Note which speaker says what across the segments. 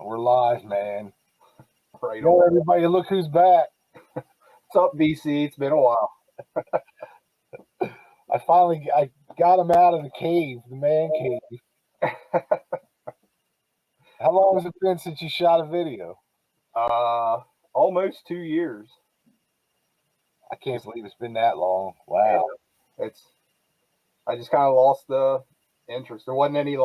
Speaker 1: We're live, man.
Speaker 2: Right
Speaker 1: Yo,
Speaker 2: on.
Speaker 1: everybody, look who's back.
Speaker 2: What's up, BC? It's been a while.
Speaker 1: I got him out of the cave, the man cave. How long has it been since you shot a video?
Speaker 2: Almost 2 years.
Speaker 1: I can't believe it's been that long. Wow.
Speaker 2: Yeah, I just kind of lost the interest. There wasn't any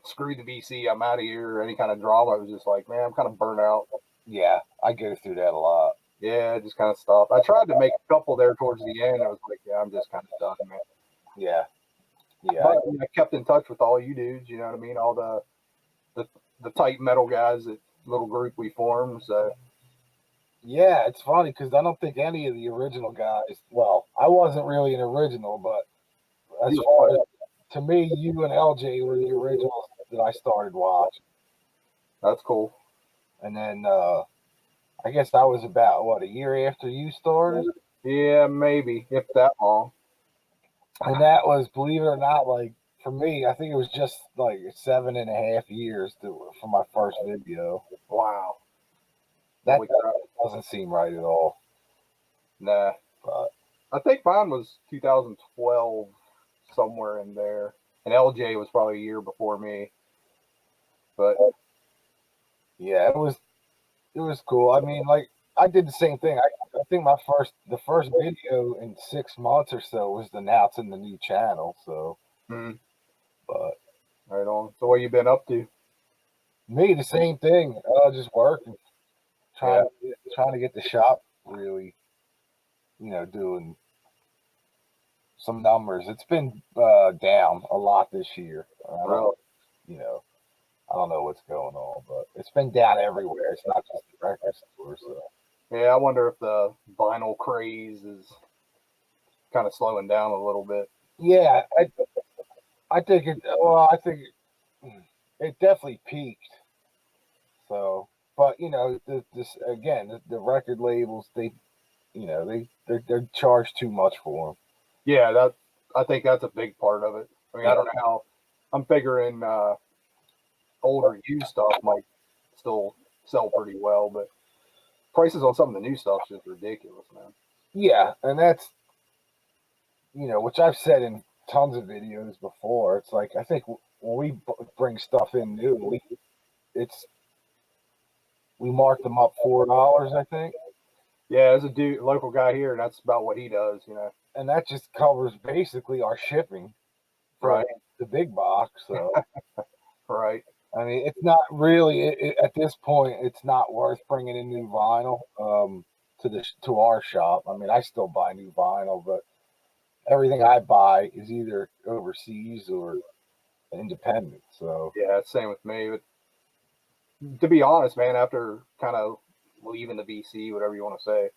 Speaker 2: screw the BC, I'm out of here, or any kind of drama. I was just like, man, I'm kind of burnt out.
Speaker 1: Yeah, I go through that a lot.
Speaker 2: Yeah, it just kind of stopped. I tried to make a couple there towards the end. I was like, yeah, I'm just kind of done, man.
Speaker 1: Yeah.
Speaker 2: But I kept in touch with all you dudes, you know what I mean? All the tight metal guys, that little group we formed. So
Speaker 1: yeah, it's funny because I don't think any of the original guys, well, I wasn't really an original, but as far as, to me, you and LJ were the originals that I started watching.
Speaker 2: That's cool.
Speaker 1: And then I guess I was about, what, a year after you started?
Speaker 2: Yeah, maybe, if that long.
Speaker 1: And that was, believe it or not, like, for me, I think it was just like 7.5 years for my first video.
Speaker 2: Wow.
Speaker 1: That doesn't seem right at all.
Speaker 2: Nah.
Speaker 1: But
Speaker 2: I think mine was 2012, somewhere in there. And LJ was probably a year before me. But
Speaker 1: yeah, it was cool. I mean, like, I did the same thing. I think the first video in 6 months or so was announcing the new channel. So, but
Speaker 2: right on. So what you been up to?
Speaker 1: Me, the same thing. Just working, trying to get the shop really, doing some numbers. It's been down a lot this year.
Speaker 2: Really?
Speaker 1: I don't know what's going on, but it's been down everywhere. It's not just the record store. So.
Speaker 2: Yeah, I wonder if the vinyl craze is kind of slowing down a little bit.
Speaker 1: Yeah, I think it. Well, I think it definitely peaked. So, but this again, the record labels, they're charged too much for them.
Speaker 2: Yeah, I think that's a big part of it. I mean, I don't know how. I'm figuring older used stuff might still sell pretty well, but prices on some of the new stuff is just ridiculous, man.
Speaker 1: Yeah, and that's which I've said in tons of videos before. It's like I think when we bring stuff in new, we mark them up $4, I think.
Speaker 2: Yeah, there's a local guy here, and that's about what he does,
Speaker 1: And that just covers basically our shipping for the big box. So,
Speaker 2: right.
Speaker 1: I mean, it's not really at this point. It's not worth bringing in new vinyl to our shop. I mean, I still buy new vinyl, but everything I buy is either overseas or independent. So
Speaker 2: yeah, same with me. But to be honest, man, after kind of leaving the BC, whatever you want to say,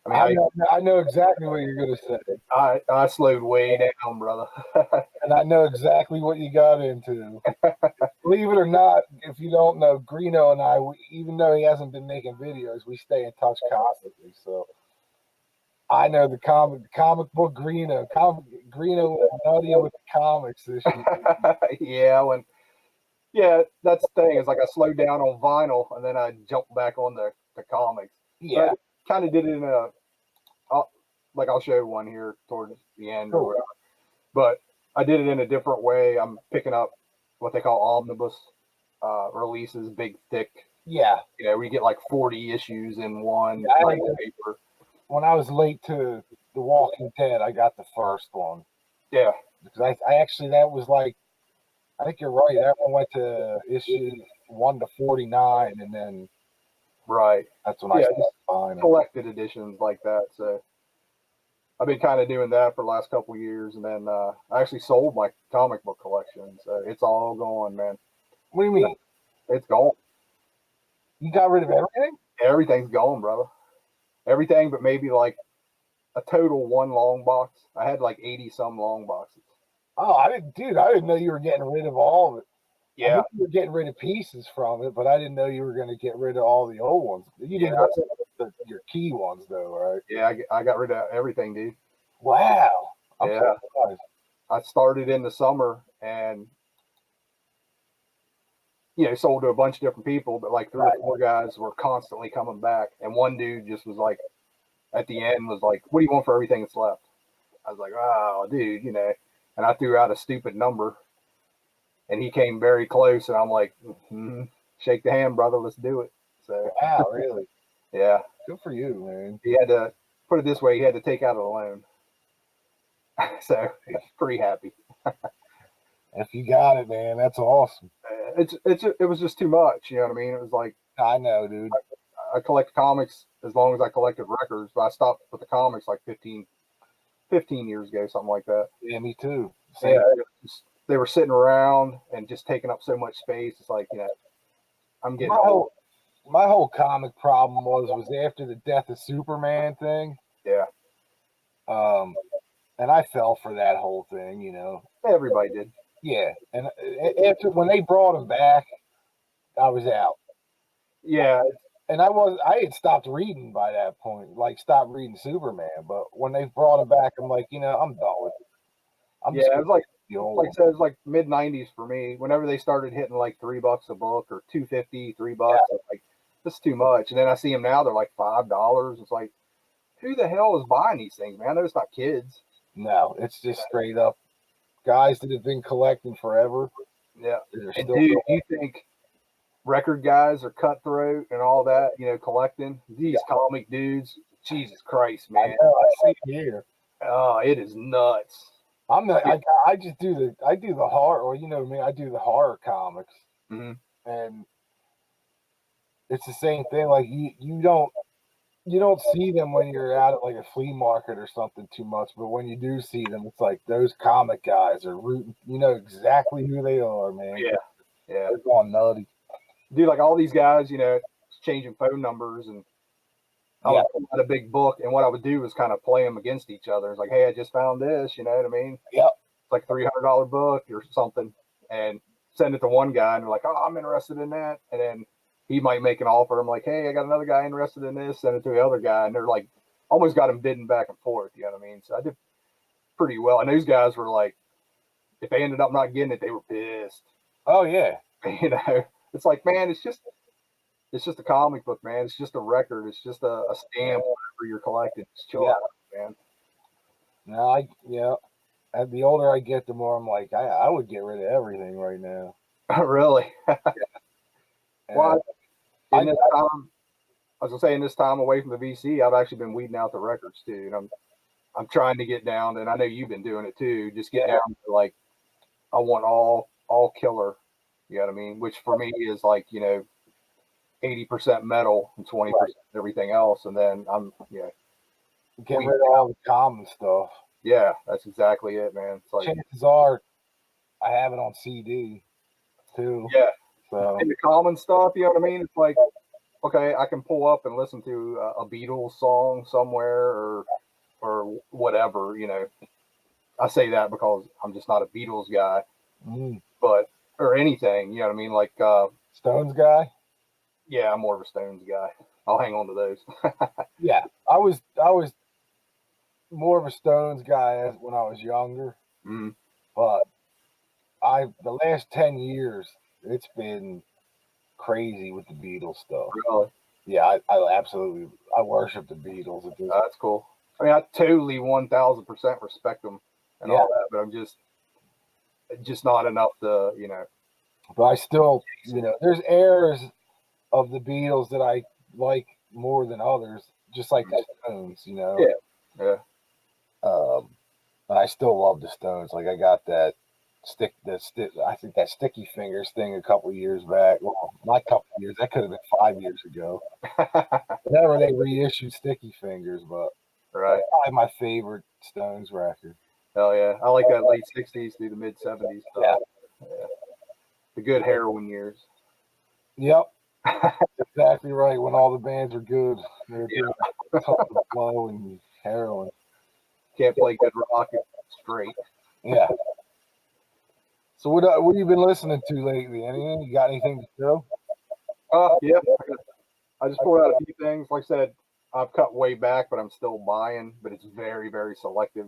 Speaker 1: I mean, I know exactly what you're going to say.
Speaker 2: I slowed way down, brother.
Speaker 1: And I know exactly what you got into. Believe it or not, if you don't know, Greeno and I, even though he hasn't been making videos, we stay in touch constantly. So I know the comic book Greeno. Greeno was nutty with the comics this year.
Speaker 2: Yeah, that's the thing. It's like I slowed down on vinyl, and then I jumped back on the comics.
Speaker 1: Yeah.
Speaker 2: But kind of did it in I'll show one here towards the end or whatever. But I did it in a different way. I'm picking up what they call omnibus releases, big, thick.
Speaker 1: Yeah.
Speaker 2: We get like 40 issues in one paper.
Speaker 1: When I was late to The Walking Dead, I got the first one.
Speaker 2: Yeah.
Speaker 1: Because I actually, that was like, I think you're right. That one went to issue 1 to 49, and then that's when I started buying
Speaker 2: collected editions like that. So I've been kind of doing that for the last couple of years, and then I actually sold my comic book collection. So it's all gone, man.
Speaker 1: What do you mean?
Speaker 2: It's gone.
Speaker 1: You got rid of everything?
Speaker 2: Everything's gone, brother. Everything but maybe like a total one long box. I had like 80 some long boxes.
Speaker 1: Oh, I didn't know you were getting rid of all of it.
Speaker 2: Yeah.
Speaker 1: I knew you were getting rid of pieces from it, but I didn't know you were going to get rid of all the old ones. You didn't get rid of your key ones, though, right?
Speaker 2: Yeah, I got rid of everything, dude.
Speaker 1: Wow.
Speaker 2: I started in the summer, and sold to a bunch of different people, but like 3 or 4 guys were constantly coming back. And one dude just was like, at the end was like, what do you want for everything that's left? I was like, oh, dude, and I threw out a stupid number and he came very close. And I'm like, shake the hand, brother. Let's do it. So,
Speaker 1: wow, really?
Speaker 2: Yeah.
Speaker 1: Good for you, man.
Speaker 2: He had to, put it this way, he had to take out a loan. So he's pretty happy.
Speaker 1: If you got it, man, that's awesome.
Speaker 2: It was just too much. You know what I mean? It was like,
Speaker 1: I know, dude.
Speaker 2: I collect comics as long as I collected records, but I stopped with the comics like 15 years ago, something like that.
Speaker 1: Yeah, me too.
Speaker 2: Yeah, they were sitting around and just taking up so much space. It's like, I'm getting
Speaker 1: my whole comic problem was after the death of Superman thing.
Speaker 2: Yeah.
Speaker 1: And I fell for that whole thing,
Speaker 2: Everybody did.
Speaker 1: Yeah, and when they brought him back, I was out.
Speaker 2: Yeah.
Speaker 1: And I had stopped reading by that point, like stopped reading Superman. But when they brought him back, I'm like, I'm done with it.
Speaker 2: It was like I said, it was like mid '90s for me. Whenever they started hitting like $3 a book or $2.50, $3, I was like, this is too much. And then I see them now; they're like $5. It's like, who the hell is buying these things, man? I know it's not kids.
Speaker 1: No, it's just straight up guys that have been collecting forever.
Speaker 2: Yeah. And dude, you think record guys are cutthroat and all that, collecting? These comic dudes, Jesus Christ, man.
Speaker 1: I know, I see it here.
Speaker 2: Oh, it is nuts.
Speaker 1: I just do the horror, or me, I do the horror comics.
Speaker 2: Mm-hmm.
Speaker 1: And it's the same thing. Like you don't see them when you're out at like a flea market or something too much, but when you do see them, it's like those comic guys are rooting. You know exactly who they are, man.
Speaker 2: Yeah.
Speaker 1: They're going nutty.
Speaker 2: Dude, like all these guys, changing phone numbers, and I would pull out a big book, and what I would do was kind of play them against each other. It's like, hey, I just found this, you know what I mean?
Speaker 1: Yep.
Speaker 2: It's like $300 book or something, and send it to one guy, and they're like, oh, I'm interested in that, and then he might make an offer. I'm like, hey, I got another guy interested in this. Send it to the other guy, and they're like, almost got him bidding back and forth. You know what I mean? So I did pretty well, and those guys were like, if they ended up not getting it, they were pissed.
Speaker 1: Oh yeah.
Speaker 2: It's like, man, it's just a comic book, man. It's just a record. It's just a stamp whatever you're collecting. Just chill out, man.
Speaker 1: No, and the older I get, the more I'm like, I would get rid of everything right now.
Speaker 2: Really? Well, in this time away from the VC, I've actually been weeding out the records too. And I'm trying to get down, and I know you've been doing it too. Just get down to like, I want all killer. You know what I mean? Which for me is like, 80% metal and 20% everything else. And then I'm,
Speaker 1: get rid of all the common stuff.
Speaker 2: Yeah, that's exactly it, man. It's like,
Speaker 1: chances are I have it on CD too.
Speaker 2: Yeah.
Speaker 1: So
Speaker 2: and the common stuff, you know what I mean? It's like, okay, I can pull up and listen to a Beatles song somewhere or whatever, I say that because I'm just not a Beatles guy, but, or anything, you know what I mean? Like,
Speaker 1: Stones guy?
Speaker 2: Yeah, I'm more of a Stones guy. I'll hang on to those.
Speaker 1: Yeah, I was more of a Stones guy when I was younger, but the last 10 years, it's been crazy with the Beatles stuff.
Speaker 2: Really?
Speaker 1: Yeah, I absolutely, I worship the Beatles.
Speaker 2: That's cool. I mean, I totally 1000% respect them and all that, but I'm just not enough to,
Speaker 1: But I still, there's eras of the Beatles that I like more than others, just like the Stones,
Speaker 2: Yeah.
Speaker 1: And I still love the Stones. Like I got that I think that Sticky Fingers thing a couple years back. Well, not a couple years. That could have been 5 years ago. Whenever they reissued Sticky Fingers, but
Speaker 2: right.
Speaker 1: That's my favorite Stones record.
Speaker 2: Hell yeah. I like that late 60s through the mid 70s stuff. Yeah. The good heroin years.
Speaker 1: Yep. Exactly right. When all the bands are good. They're doing flow and heroin.
Speaker 2: Can't play good rock straight.
Speaker 1: Yeah. So what have you been listening to lately? Anything? You got anything to show?
Speaker 2: Yeah. I just pulled out a few things. Like I said, I've cut way back, but I'm still buying, but it's very, very selective.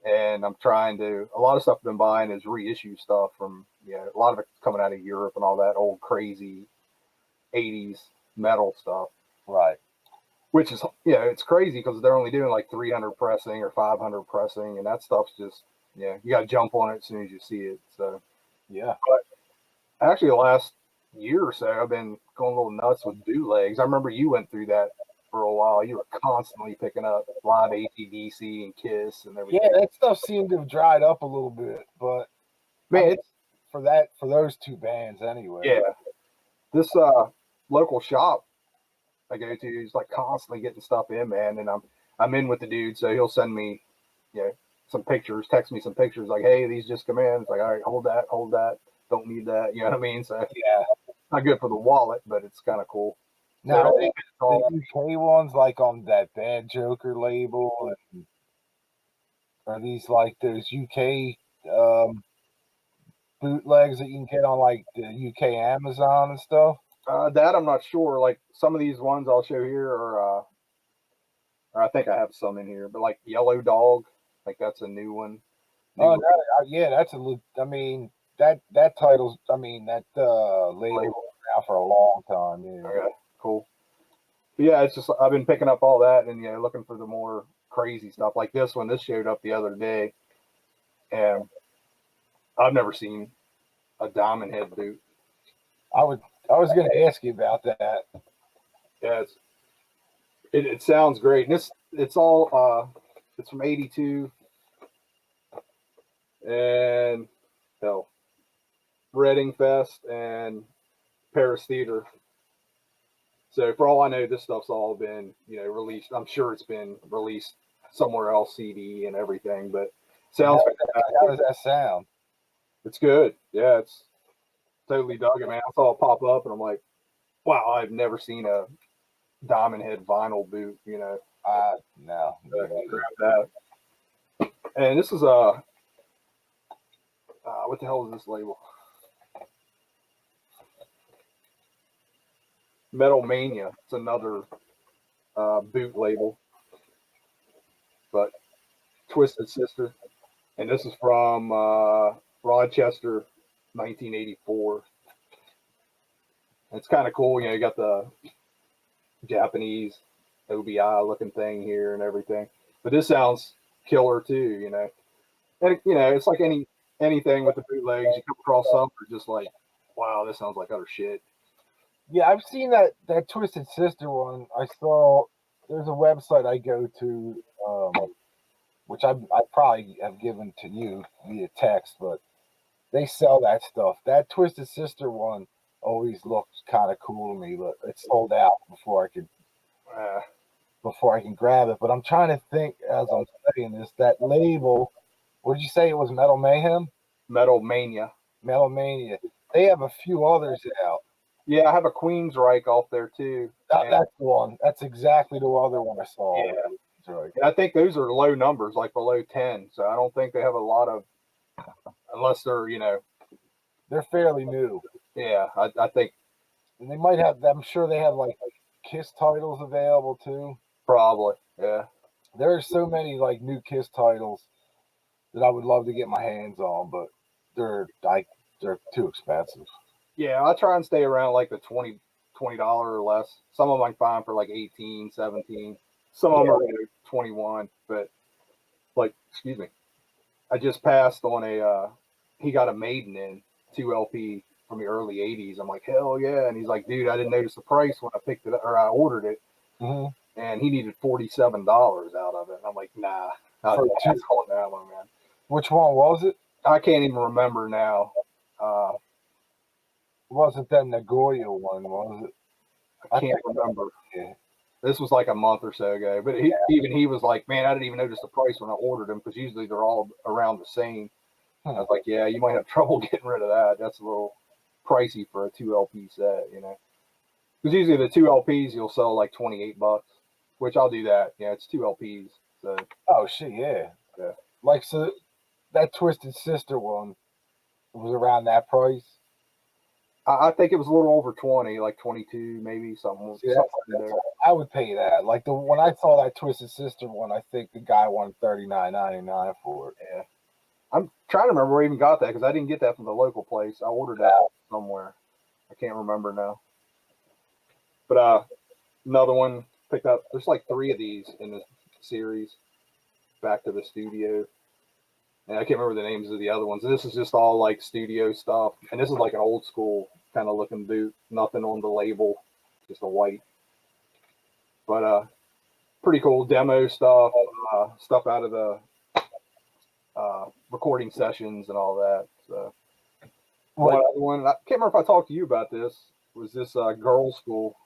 Speaker 2: and I'm trying to. A lot of stuff I've been buying is reissue stuff from a lot of it coming out of Europe and all that old crazy '80s metal stuff.
Speaker 1: Right.
Speaker 2: Which is it's crazy because they're only doing like 300 pressing or 500 pressing, and that stuff's just you got to jump on it as soon as you see it. So
Speaker 1: yeah.
Speaker 2: But actually, the last year or so, I've been going a little nuts with bootlegs. I remember you went through that for a while. You were constantly picking up live AC/DC and Kiss and everything.
Speaker 1: Yeah, that stuff seemed to have dried up a little bit, but
Speaker 2: man, it's
Speaker 1: for those two bands anyway.
Speaker 2: Yeah, this local shop I go to is like constantly getting stuff in, man, and I'm in with the dude, so he'll send me some pictures, text me some pictures like, hey, these just come in. It's like, all right, hold that, don't need that, you know what I mean? So
Speaker 1: yeah,
Speaker 2: not good for the wallet, but it's kind of cool.
Speaker 1: Now the UK ones like on that Bad Joker label, and are these like those UK bootlegs that you can get on like the UK Amazon and stuff?
Speaker 2: That I'm not sure. Like some of these ones I'll show here or I think I have some in here, but like Yellow Dog, like that's a new one.
Speaker 1: Yeah, that's I mean that title's, I mean that label's out for a long time. Yeah.
Speaker 2: Okay, cool. But yeah, it's just I've been picking up all that and looking for the more crazy stuff. Like this one, this showed up the other day, and I've never seen a diamond head boot.
Speaker 1: I was going to ask you about that.
Speaker 2: Yeah, it sounds great. And it's all it's from '82, and hell, Reading Fest and Paris Theater. So for all I know, this stuff's all been released. I'm sure it's been released somewhere else, CD and everything. But sounds fantastic.
Speaker 1: How does that sound?
Speaker 2: It's good. Yeah, it's totally dug it, man. I saw it pop up, and I'm like, wow, I've never seen a diamond head vinyl boot.
Speaker 1: No.
Speaker 2: Grab that. And this is what the hell is this label? Metal Mania. It's another boot label, but Twisted Sister, and this is from Rochester, 1984. It's kind of cool. You got the Japanese OBI looking thing here and everything, but this sounds killer too. And it's like anything with the bootlegs, you come across some that are just like, wow, this sounds like utter shit.
Speaker 1: Yeah, I've seen that Twisted Sister one. I saw there's a website I go to, which I probably have given to you via text, but they sell that stuff. That Twisted Sister one always looks kind of cool to me, but it's sold out before I can grab it. But I'm trying to think as I'm saying this, that label. What did you say it was? Metal Mayhem?
Speaker 2: Metal Mania.
Speaker 1: Metal Mania. They have a few others out.
Speaker 2: Yeah, I have a Queensryche off there too.
Speaker 1: That's the one. That's exactly the other one I saw.
Speaker 2: Yeah. I think those are low numbers, like below 10. So I don't think they have a lot of, unless they're,
Speaker 1: they're fairly new.
Speaker 2: Yeah, I think.
Speaker 1: And they might have, I'm sure they have like Kiss titles available too.
Speaker 2: Probably, yeah.
Speaker 1: There are so many like new Kiss titles that I would love to get my hands on, but they're too expensive.
Speaker 2: Yeah, I try and stay around like the $20 or less. Some of them I find for like 18, 17. Some of them are 21. But like, excuse me, I just passed on he got a Maiden in 2 LP from the early 80s. I'm like, hell yeah. And he's like, dude, I didn't notice the price when I picked it up, or I ordered it.
Speaker 1: Mm-hmm.
Speaker 2: And he needed $47 out of it. And I'm like, nah, I'll pass on that one, man.
Speaker 1: Which one was it?
Speaker 2: I can't even remember now.
Speaker 1: Wasn't that Nagoya one, was it?
Speaker 2: I can't remember.
Speaker 1: Yeah.
Speaker 2: This was like a month or so ago. But even he was like, man, I didn't even notice the price when I ordered them, because usually they're all around the same. I was like, yeah, you might have trouble getting rid of that. That's a little pricey for a 2 LP set, Because usually the 2 LPs you'll sell like $28, which I'll do that. Yeah, it's 2 LPs. So.
Speaker 1: Oh shit, yeah. Like, so that Twisted Sister one was around that price.
Speaker 2: I think it was a little over 20, like 22, maybe something.
Speaker 1: See,
Speaker 2: something there.
Speaker 1: I would pay that. Like when I saw that Twisted Sister one, I think the guy wanted $39.99 for it.
Speaker 2: Yeah. I'm trying to remember where I even got that because I didn't get that from the local place. I ordered that somewhere. I can't remember now. But another one picked up. There's like 3 of these in the series. Back to the Studio. And I can't remember the names of the other ones. And this is just all like studio stuff. And this is like an old school kind of looking boot. Nothing on the label. Just a white. But pretty cool demo stuff. Stuff out of the recording sessions and all that. So one I can't remember if I talked to you about this. Was this Girls School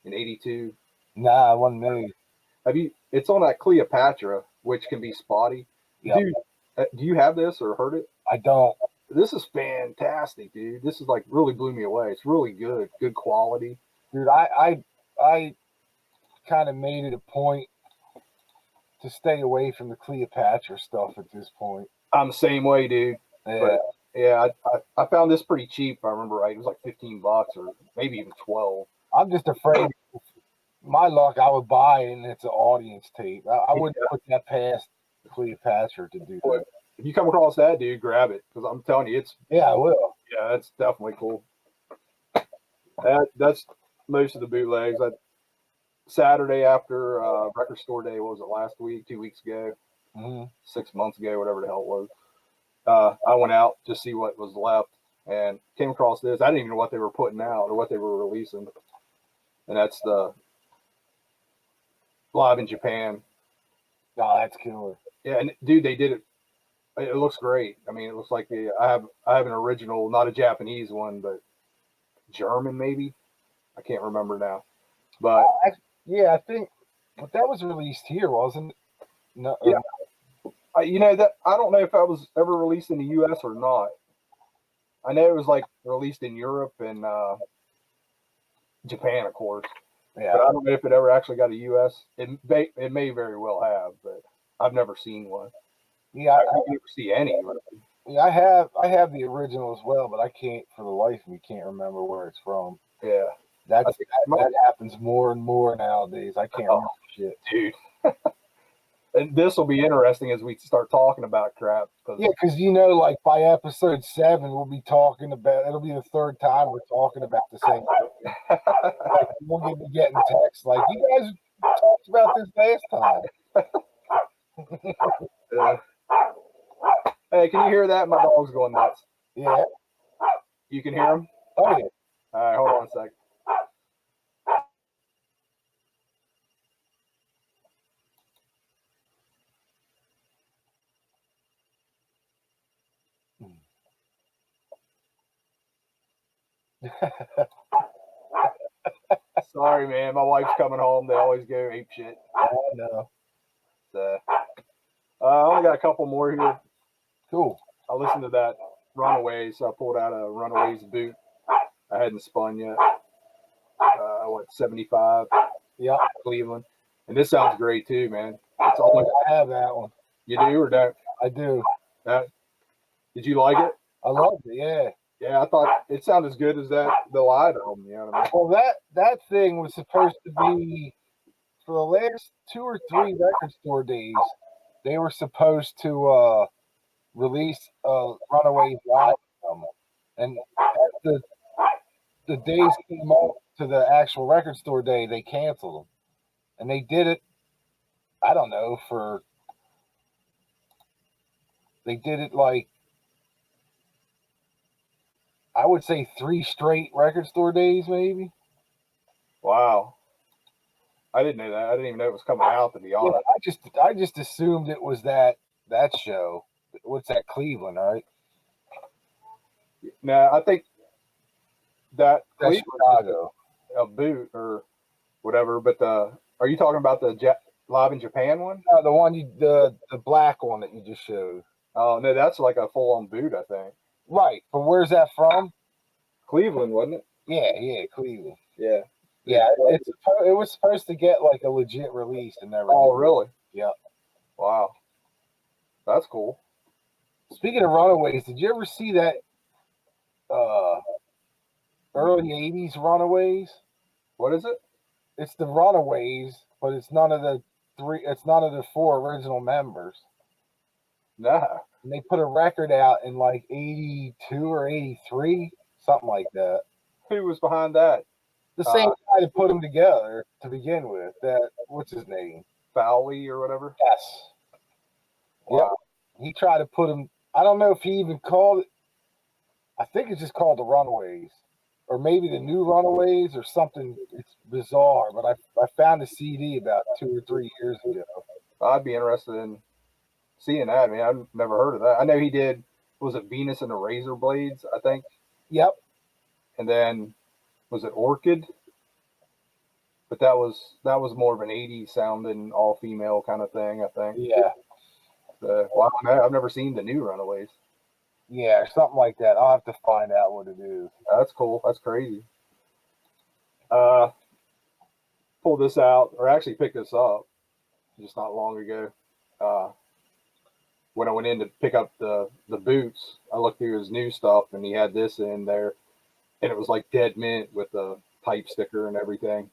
Speaker 2: in '82?
Speaker 1: Nah, it wasn't me.
Speaker 2: Have you? It's on that Cleopatra, which can be spotty.
Speaker 1: Yep.
Speaker 2: Dude, do you have this or heard it?
Speaker 1: I don't.
Speaker 2: This is fantastic, dude. This is like really blew me away. It's really good quality.
Speaker 1: Dude, I kind of made it a point to stay away from the Cleopatra stuff at this point.
Speaker 2: I'm the same way, dude.
Speaker 1: Yeah.
Speaker 2: But yeah, I found this pretty cheap. If I remember right. It was like $15 or maybe even 12.
Speaker 1: I'm just afraid. My luck, I would buy it and it's an audience tape. I wouldn't put that past Cleopatra to do that.
Speaker 2: If you come across that, dude, grab it because I'm telling you, it's
Speaker 1: I will.
Speaker 2: Yeah, that's definitely cool. That's most of the bootlegs. Saturday after Record Store Day, what was it, last week, 2 weeks ago, 6 months ago, whatever the hell it was. I went out to see what was left and came across this. I didn't even know what they were putting out or what they were releasing. And that's the Live in Japan.
Speaker 1: Oh, that's killer.
Speaker 2: Yeah, and dude, they did it. It looks great. I mean, it looks like I have an original, not a Japanese one, but German maybe. I can't remember now. But
Speaker 1: I think, but that was released here, wasn't it? No.
Speaker 2: Yeah. You know that I don't know if that was ever released in the U.S. or not. I know it was like released in Europe and Japan, of course.
Speaker 1: Yeah.
Speaker 2: But I don't know if it ever actually got a U.S. It may very well have, but I've never seen one.
Speaker 1: Yeah,
Speaker 2: I never see any.
Speaker 1: Yeah, I have the original as well, but I can't for the life of me can't remember where it's from.
Speaker 2: Yeah.
Speaker 1: That happens more and more nowadays. I can't remember shit.
Speaker 2: Dude. And this will be interesting as we start talking about crap.
Speaker 1: Because like by episode 7, we'll be talking about. It'll be the 3rd time we're talking about the same thing. Like, we'll be getting texts like, "You guys talked about this last time."
Speaker 2: Hey, can you hear that? My dog's going nuts.
Speaker 1: Yeah.
Speaker 2: You can hear him?
Speaker 1: Oh yeah.
Speaker 2: All right, hold on a sec. Sorry, man. My wife's coming home. They always go ape shit.
Speaker 1: I know.
Speaker 2: So, I only got a couple more here.
Speaker 1: Cool.
Speaker 2: I listened to that Runaways. So I pulled out a Runaways boot. I hadn't spun yet. 75?
Speaker 1: Yeah.
Speaker 2: Cleveland. And this sounds great too, man. It's almost,
Speaker 1: I have that one.
Speaker 2: You do or don't?
Speaker 1: I do.
Speaker 2: Did you like it?
Speaker 1: I loved it, yeah.
Speaker 2: Yeah, I thought it sounded as good as the live album, you know what I mean?
Speaker 1: Well, that thing was supposed to be, for the last 2 or 3 record store days, they were supposed to release Runaways live album. And as the days came up to the actual record store day, they canceled them. And they did it, I don't know, they did it like, I would say 3 straight record store days, maybe.
Speaker 2: Wow. I didn't know that. I didn't even know it was coming out, to be honest.
Speaker 1: Yeah, I just assumed it was that show. What's that, Cleveland, right?
Speaker 2: No, I think that's
Speaker 1: Chicago.
Speaker 2: A boot or whatever. But are you talking about the Live in Japan one?
Speaker 1: No, the one the black one that you just showed.
Speaker 2: Oh no, that's like a full-on boot, I think.
Speaker 1: Right, but where's that from?
Speaker 2: Cleveland, wasn't it?
Speaker 1: Yeah, Cleveland.
Speaker 2: Yeah.
Speaker 1: Yeah, it was supposed to get like a legit release and never.
Speaker 2: Oh, really?
Speaker 1: Yeah.
Speaker 2: Wow. That's cool.
Speaker 1: Speaking of Runaways, did you ever see that early '80s Runaways.
Speaker 2: What is it?
Speaker 1: It's the Runaways, but it's none of the three. It's none of the four original members.
Speaker 2: Nah.
Speaker 1: And they put a record out in like '82 or '83, something like that.
Speaker 2: Who was behind that?
Speaker 1: The same guy that put them together to begin with. That what's his name?
Speaker 2: Fowley or whatever.
Speaker 1: Yes.
Speaker 2: Wow.
Speaker 1: Yep. He tried to put them. I don't know if he even called it. I think it's just called the Runaways, or maybe the New Runaways, or something. It's bizarre, but I found a CD about 2 or 3 years ago.
Speaker 2: I'd be interested in seeing that. I mean, I've never heard of that. I know he did. Was it Venus and the Razor Blades? I think.
Speaker 1: Yep.
Speaker 2: And then was it Orchid? But that was more of an '80s sounding all female kind of thing. I think.
Speaker 1: Yeah.
Speaker 2: Wow, I've never seen the New Runaways.
Speaker 1: Yeah, or something like that. I'll have to find out what it is.
Speaker 2: That's cool. That's crazy. Pull this out, or actually pick this up just not long ago. When I went in to pick up the boots, I looked through his new stuff, and he had this in there, and it was like dead mint with the type sticker and everything,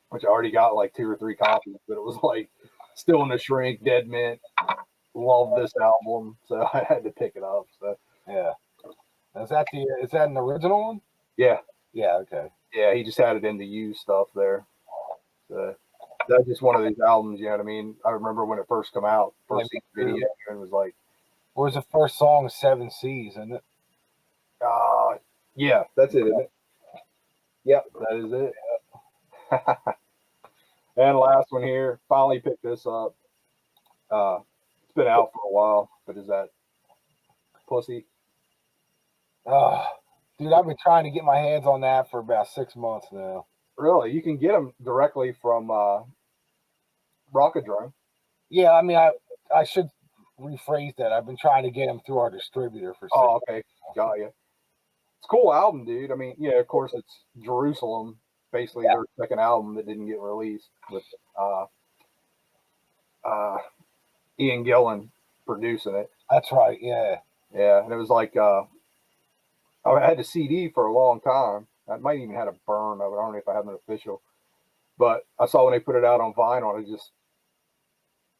Speaker 2: which I already got like 2 or 3 copies, but it was like still in the shrink, dead mint. Love this album, so I had to pick it up. So
Speaker 1: yeah, is that an original one?
Speaker 2: Yeah.
Speaker 1: Okay.
Speaker 2: Yeah, he just had it in the used stuff there. So that's just one of these albums, you know what I mean? I remember when it first came out, first video, and it was like,
Speaker 1: what was the first song? 7 Seas, isn't it?
Speaker 2: Yeah, that's it, isn't it? Yep, that is it. And last one here, finally picked this up. It's been out for a while, but is that Pussy?
Speaker 1: Dude, I've been trying to get my hands on that for about 6 months now.
Speaker 2: Really? You can get them directly from Rockadrome.
Speaker 1: Yeah, I mean, I should rephrase that. I've been trying to get them through our distributor for 6
Speaker 2: Oh, okay. Got you. It's a cool album, dude. I mean, yeah, of course, it's Jerusalem, basically their second album that didn't get released with Ian Gillan producing it.
Speaker 1: That's right, yeah.
Speaker 2: Yeah, and it was like I had the CD for a long time. I might even had a burn of it. I don't know if I have an official, but I saw when they put it out on vinyl.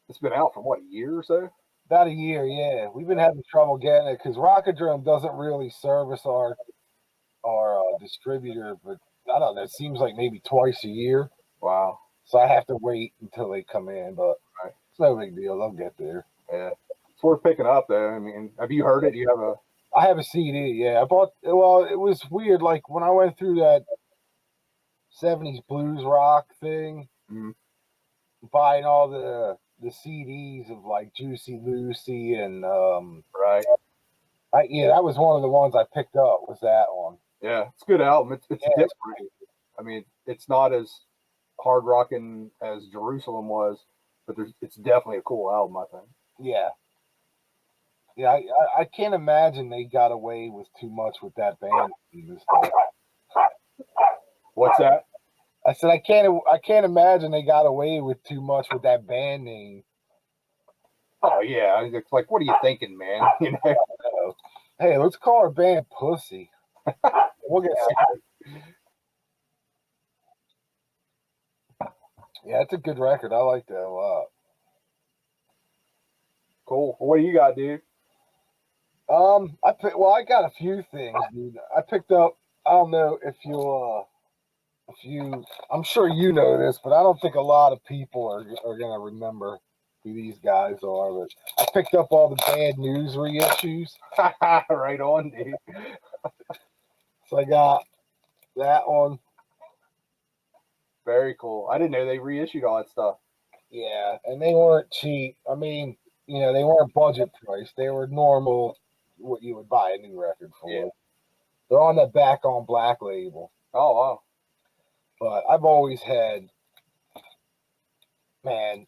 Speaker 2: It's been out for what, a year or so?
Speaker 1: About a year, yeah. We've been having trouble getting it because Rockadrome doesn't really service our distributor, but I don't know. It seems like maybe twice a year.
Speaker 2: Wow.
Speaker 1: So I have to wait until they come in, but it's no big deal. They'll get there.
Speaker 2: Yeah, it's worth picking up though. I mean, have you heard it? Do you have a?
Speaker 1: I have a CD. Yeah, I bought. Well, it was weird. Like when I went through that '70s blues rock thing, buying all the CDs of like Juicy Lucy and
Speaker 2: right.
Speaker 1: That was one of the ones I picked up. Was that one?
Speaker 2: Yeah, it's a good album. It's different. I mean, it's not as hard rocking as Jerusalem was, but it's definitely a cool album, I think.
Speaker 1: Yeah. Yeah, I can't imagine they got away with too much with that band.
Speaker 2: What's that?
Speaker 1: I said I can't imagine they got away with too much with that band name.
Speaker 2: Oh yeah, it's like, what are you thinking, man? You know?
Speaker 1: Hey, let's call our band Pussy. We'll get started. Yeah, it's a good record. I like that a lot.
Speaker 2: Cool. What do you got, dude?
Speaker 1: I got a few things, dude. I picked up. I don't know if I'm sure you know this, but I don't think a lot of people are gonna remember who these guys are. But I picked up all the Bad News reissues.
Speaker 2: Right on, dude.
Speaker 1: So I got that one.
Speaker 2: Very cool. I didn't know they reissued all that stuff.
Speaker 1: Yeah, and they weren't cheap. I mean, they weren't budget price. They were normal, what you would buy a new record for. Yeah. They're on the Back on Black label.
Speaker 2: Oh, wow.
Speaker 1: But I've always had, man,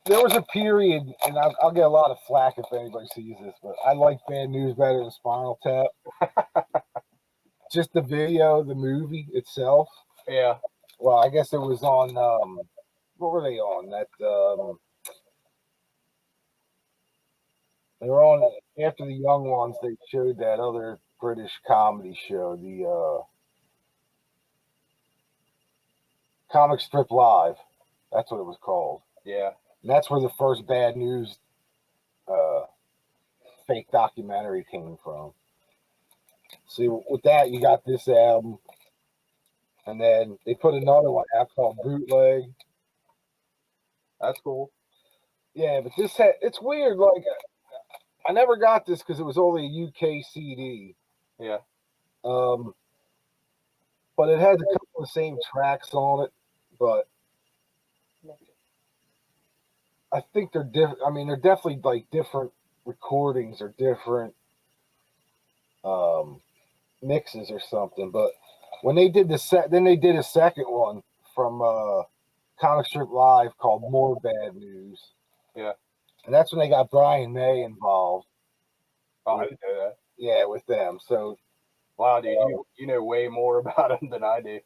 Speaker 1: there was a period, and I'll get a lot of flack if anybody sees this, but I like Bad News better than Spinal Tap. Just the video, the movie itself.
Speaker 2: Yeah.
Speaker 1: Well, I guess it was on, what were they on? That, they were on, after the Young Ones, they showed that other British comedy show, Comic Strip Live. That's what it was called.
Speaker 2: Yeah.
Speaker 1: And that's where the first Bad News fake documentary came from. See, with that, you got this album. And then they put another one out called Bootleg.
Speaker 2: That's cool.
Speaker 1: Yeah, but it's weird. Like, I never got this because it was only a UK CD.
Speaker 2: Yeah.
Speaker 1: But it has a couple of the same tracks on it. But I think they're different. I mean, they're definitely like different recordings or different mixes or something. But when they did then they did a second one from Comic Strip Live called More Bad News.
Speaker 2: Yeah.
Speaker 1: And that's when they got Brian May involved.
Speaker 2: Oh, I didn't know that.
Speaker 1: Yeah, with them. So,
Speaker 2: wow, dude, you know way more about him than I do.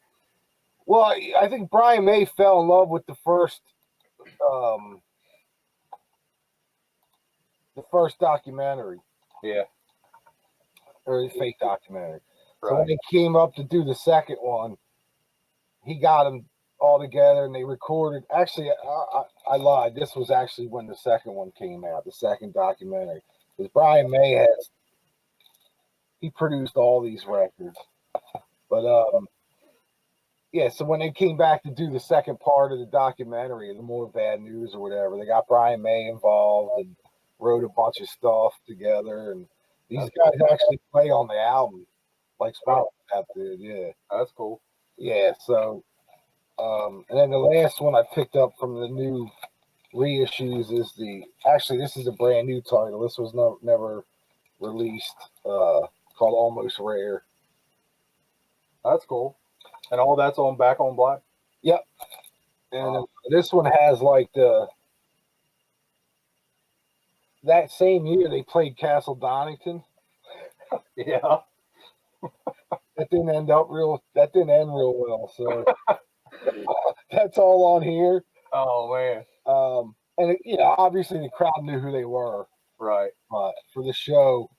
Speaker 1: Well, I think Brian May fell in love with the first documentary.
Speaker 2: Yeah.
Speaker 1: Or the fake documentary.
Speaker 2: Right.
Speaker 1: So when they came up to do the second one, he got them all together and they recorded. Actually, I lied. This was actually when the second one came out, the second documentary. Because Brian May he produced all these records. But yeah, so when they came back to do the second part of the documentary, the More Bad News or whatever, they got Brian May involved and wrote a bunch of stuff together. And these guys actually play on the album, like Spinal Tap did. Yeah,
Speaker 2: that's cool.
Speaker 1: Yeah, so and then the last one I picked up from the new reissues is this is a brand new title. This was never released. Called Almost Rare.
Speaker 2: That's cool. And all that's on Back on Black?
Speaker 1: Yep. And this one has like that same year they played Castle Donington.
Speaker 2: Yeah.
Speaker 1: That didn't end real well. So that's all on here.
Speaker 2: Oh man.
Speaker 1: And obviously the crowd knew who they were.
Speaker 2: Right.
Speaker 1: But for the show,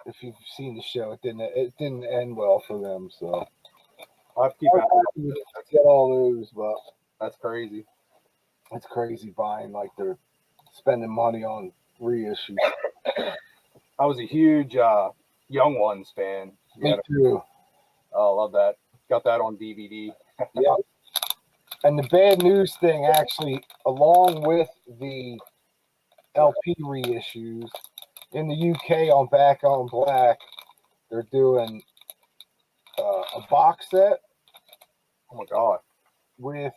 Speaker 1: if you've seen the show, it didn't end well for them. So
Speaker 2: I have to keep
Speaker 1: get all those, but
Speaker 2: that's crazy.
Speaker 1: It's crazy buying like they're spending money on reissues.
Speaker 2: I was a huge Young Ones fan.
Speaker 1: Me too.
Speaker 2: Oh, love that. Got that on DVD.
Speaker 1: Yeah. And the Bad News thing actually, along with the LP reissues in the UK on Back on Black, they're doing a box set.
Speaker 2: Oh my god!
Speaker 1: With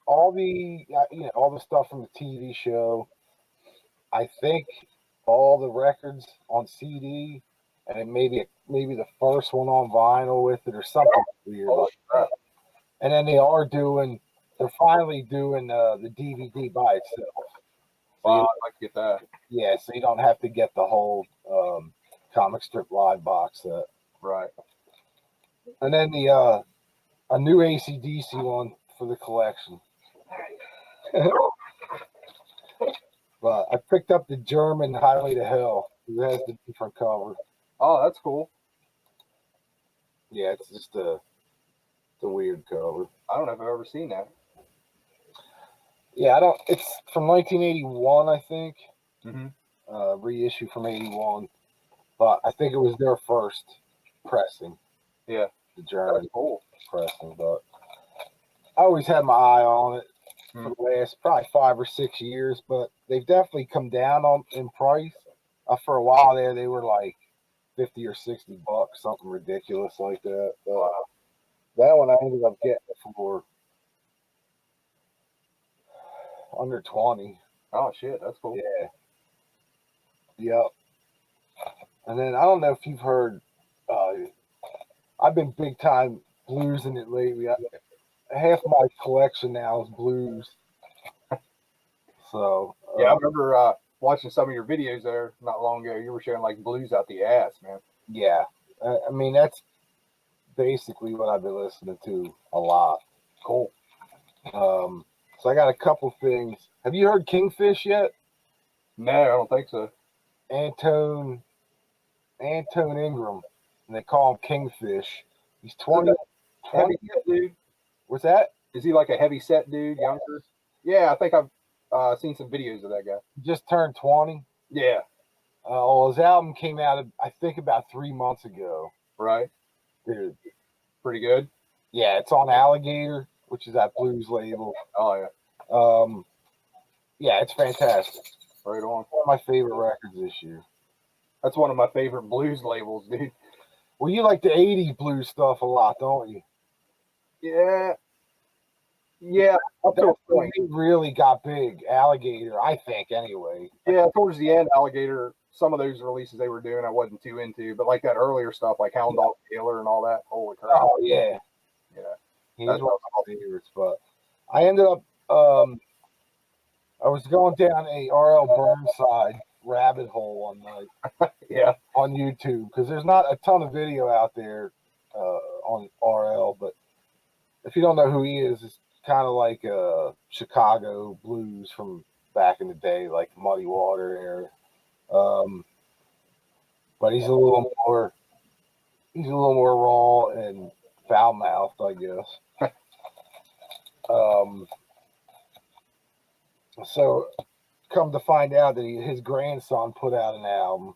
Speaker 1: all the all the stuff from the TV show. I think all the records on CD, and it maybe the first one on vinyl with it or something weird like that. And then they're finally doing the DVD by itself.
Speaker 2: So wow, I'd like to get that.
Speaker 1: Yeah, so you don't have to get the whole Comic Strip Live box set.
Speaker 2: Right.
Speaker 1: And then a new AC/DC one for the collection. But I picked up the German Highway to Hell. It has the different cover.
Speaker 2: Oh, that's cool.
Speaker 1: Yeah, it's just a weird cover.
Speaker 2: I don't know if I've ever seen that.
Speaker 1: Yeah, it's from 1981, I think.
Speaker 2: Mm-hmm.
Speaker 1: Reissue from 81. But I think it was their first pressing.
Speaker 2: Yeah.
Speaker 1: The German pressing. But I always had my eye on it for the last probably 5 or 6 years, but they've definitely come down in price. For a while there, they were like $50 or $60, something ridiculous like that. But that one I ended up getting for under 20.
Speaker 2: Oh shit, that's cool.
Speaker 1: Yeah. Yep. And then I don't know if you've heard. I've been big time bluesing it lately. Half my collection now is blues. So
Speaker 2: yeah, I remember watching some of your videos there not long ago. You were showing like blues out the ass, man.
Speaker 1: Yeah, I mean that's basically what I've been listening to a lot.
Speaker 2: Cool.
Speaker 1: So I got a couple things. Have you heard Kingfish yet?
Speaker 2: No, I don't think so.
Speaker 1: Antone Ingram, and they call him Kingfish. He's 20.
Speaker 2: Heavy dude.
Speaker 1: What's that?
Speaker 2: Is he like a heavy set dude, younger? Yeah, I think I've seen some videos of that guy.
Speaker 1: Just turned 20.
Speaker 2: Yeah,
Speaker 1: Well, his album came out, I think, about 3 months ago.
Speaker 2: right.
Speaker 1: Dude,
Speaker 2: Pretty good.
Speaker 1: yeah, it's on Alligator, which is that blues label.
Speaker 2: Oh yeah,
Speaker 1: Yeah, it's fantastic.
Speaker 2: right on.
Speaker 1: One of my favorite records this year.
Speaker 2: That's one of my favorite blues labels, dude.
Speaker 1: Well, you like the 80s blues stuff a lot, don't you?
Speaker 2: Yeah, yeah. Up to a
Speaker 1: That's when
Speaker 2: point.
Speaker 1: they really got big, Alligator, I think, anyway.
Speaker 2: Yeah, towards the end, Alligator. Some of those releases they were doing, I wasn't too into, but like that earlier stuff, like Hound Dog Taylor and all that. Holy crap!
Speaker 1: Oh, yeah.
Speaker 2: Yeah,
Speaker 1: He's
Speaker 2: that's
Speaker 1: one of my favorites, but I ended up, I was going down a R.L. Burnside rabbit hole one night
Speaker 2: yeah,
Speaker 1: on YouTube because there's not a ton of video out there on R.L., but if you don't know who he is, it's kind of like Chicago blues from back in the day, like Muddy Water era. But he's a little more raw and foul mouthed, I guess. So come to find out that his grandson put out an album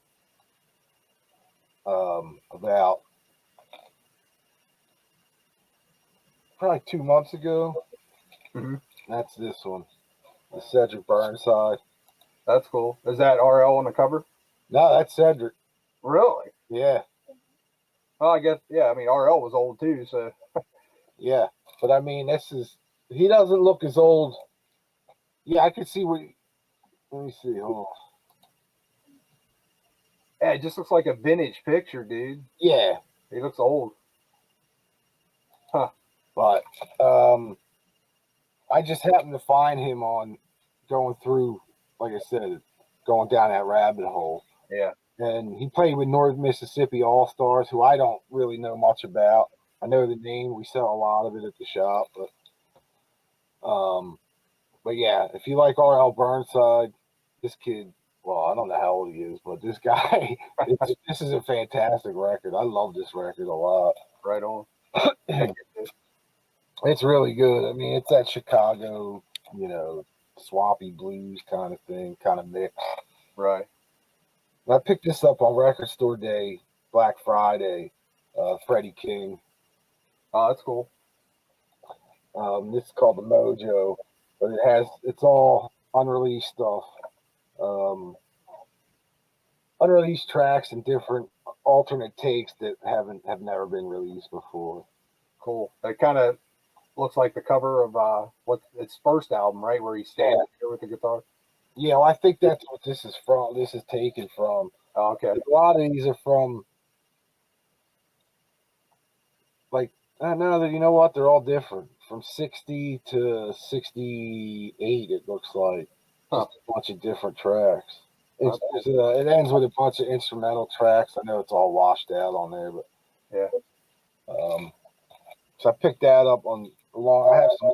Speaker 1: about probably 2 months ago.
Speaker 2: mm-hmm.
Speaker 1: That's this one, the Cedric Burnside.
Speaker 2: That's cool. Is that RL on the cover?
Speaker 1: No, that's Cedric.
Speaker 2: Really?
Speaker 1: Yeah,
Speaker 2: Well, I guess. Yeah, I mean RL was old too, so
Speaker 1: yeah. But I mean, he doesn't look as old. Yeah, I could see what. Let me see. Hold on.
Speaker 2: yeah, it just looks like a vintage picture, dude.
Speaker 1: Yeah,
Speaker 2: He looks old. Huh.
Speaker 1: but I just happened to find him on going through, like I said, going down that rabbit hole.
Speaker 2: Yeah.
Speaker 1: And he played with North Mississippi All Stars, who I don't really know much about. I know the name. We sell a lot of it at the shop, but yeah, if you like R.L. Burnside, this kid. Well, I don't know how old he is, but this guy, this is a fantastic record. I love this record a lot.
Speaker 2: Right on.
Speaker 1: It's really good. I mean, it's that Chicago, swampy blues kind of thing, kind of mix.
Speaker 2: Right.
Speaker 1: And I picked this up on Record Store Day, Black Friday, Freddie King.
Speaker 2: Oh, that's cool.
Speaker 1: This is called the Mojo, but it's all unreleased stuff. Unreleased tracks and different alternate takes that have never been released before.
Speaker 2: Cool. It kind of looks like the cover of what's its first album, right, where he's standing here with the guitar.
Speaker 1: Yeah, well, I think that's what this is from. This is taken from.
Speaker 2: Oh, okay.
Speaker 1: A lot of these are from. Like, I know that, you know what? They're all different. From 60 to 68, it looks like. Just a bunch of different tracks. It ends with a bunch of instrumental tracks. I know it's all washed out on there, but
Speaker 2: yeah.
Speaker 1: So I picked that up I have some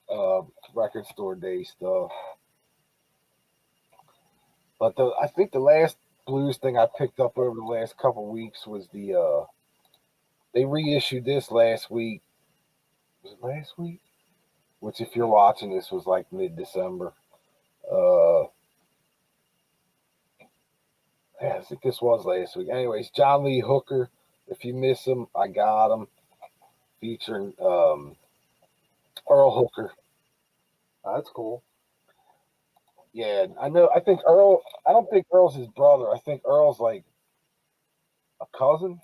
Speaker 1: other Record Store Day stuff, but I think the last blues thing I picked up over the last couple weeks was they reissued this last week. Was it last week? Which, if you're watching this, was like mid-December. Yeah, I think this was last week. Anyways, John Lee Hooker. If you miss him, I got him. Featuring Earl Hooker.
Speaker 2: That's cool.
Speaker 1: Yeah, I know. I don't think Earl's his brother. I think Earl's like a cousin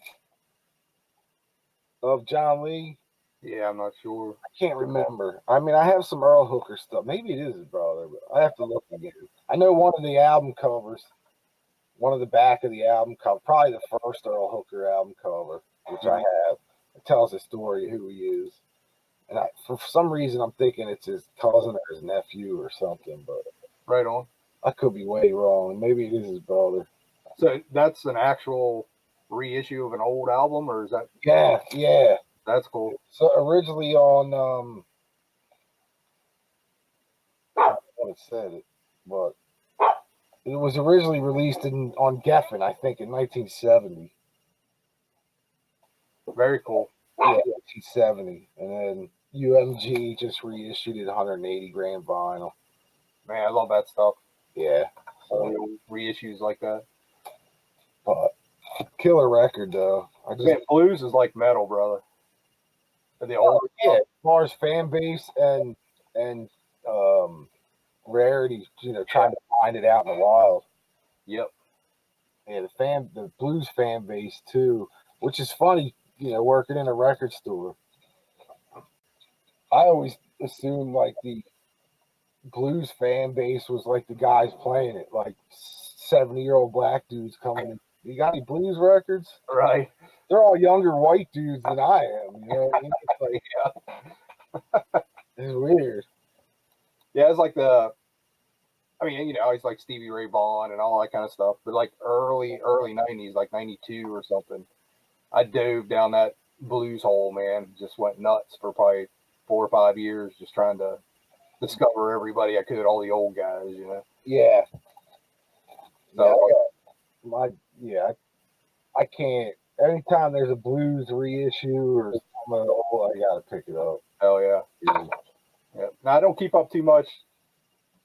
Speaker 1: of John Lee.
Speaker 2: Yeah, I'm not sure.
Speaker 1: I can't remember. I mean, I have some Earl Hooker stuff. Maybe it is his brother, but I have to look again. I know one of the album covers, one of the back of the album cover, probably the first Earl Hooker album cover, which I have. It tells the story of who he is. And for some reason, I'm thinking it's his cousin or his nephew or something, but
Speaker 2: right on.
Speaker 1: I could be way wrong. Maybe it is his brother.
Speaker 2: So that's an actual reissue of an old album, or is that?
Speaker 1: Yeah.
Speaker 2: That's cool.
Speaker 1: So originally on I don't want to say it, but it was originally released on Geffen, I think, in 1970.
Speaker 2: Very cool.
Speaker 1: Yeah, 1970, and then UMG just reissued it 180 gram vinyl.
Speaker 2: Man, I love that stuff.
Speaker 1: Yeah,
Speaker 2: All the old reissues like that.
Speaker 1: but killer record though.
Speaker 2: Man, blues is like metal, brother. The old
Speaker 1: yeah, as far as fan base and rarities, trying to find it out in the wild.
Speaker 2: Yep.
Speaker 1: Yeah, the blues fan base too, which is funny. Working in a record store, I always assumed like the blues fan base was like the guys playing it, like 70-year-old black dudes coming in. You got any blues records?
Speaker 2: Right.
Speaker 1: They're all younger white dudes than I am. You know what I mean? It's like, it's weird.
Speaker 2: Yeah, it's like it's like Stevie Ray Vaughan and all that kind of stuff. But like early 90s, like 92 or something, I dove down that blues hole, man. Just went nuts for probably 4 or 5 years, just trying to discover everybody I could, all the old guys,
Speaker 1: Yeah.
Speaker 2: So,
Speaker 1: I can't. Anytime there's a blues reissue or something old, I gotta pick it up.
Speaker 2: hell yeah. Yeah. Now I don't keep up too much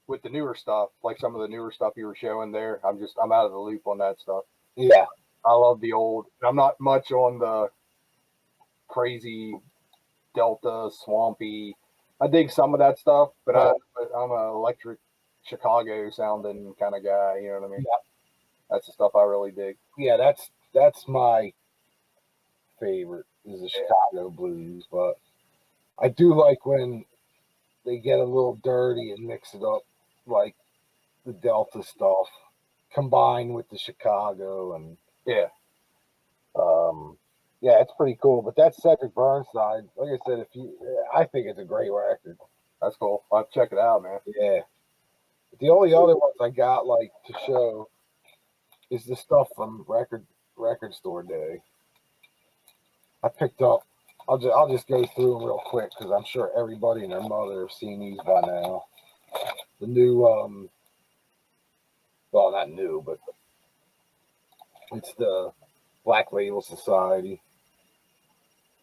Speaker 2: with the newer stuff, like some of the newer stuff you were showing there. I'm out of the loop on that stuff.
Speaker 1: Yeah.
Speaker 2: I love the old. I'm not much on the crazy Delta swampy. I dig some of that stuff, but I'm an electric Chicago sounding kind of guy. You know what I mean?
Speaker 1: Yeah.
Speaker 2: That's the stuff I really dig.
Speaker 1: Yeah, that's my favorite is the Chicago blues, but I do like when they get a little dirty and mix it up, like the Delta stuff combined with the Chicago and
Speaker 2: yeah,
Speaker 1: yeah, it's pretty cool. But that's Cedric Burnside. Like I said, I think it's a great record.
Speaker 2: That's cool. I'll have to check it out, man.
Speaker 1: Yeah. The only other ones I got like to show is the stuff from record store day. I picked up. I'll just go through them real quick because I'm sure everybody and their mother have seen these by now. The new, well, not new, but it's the Black Label Society.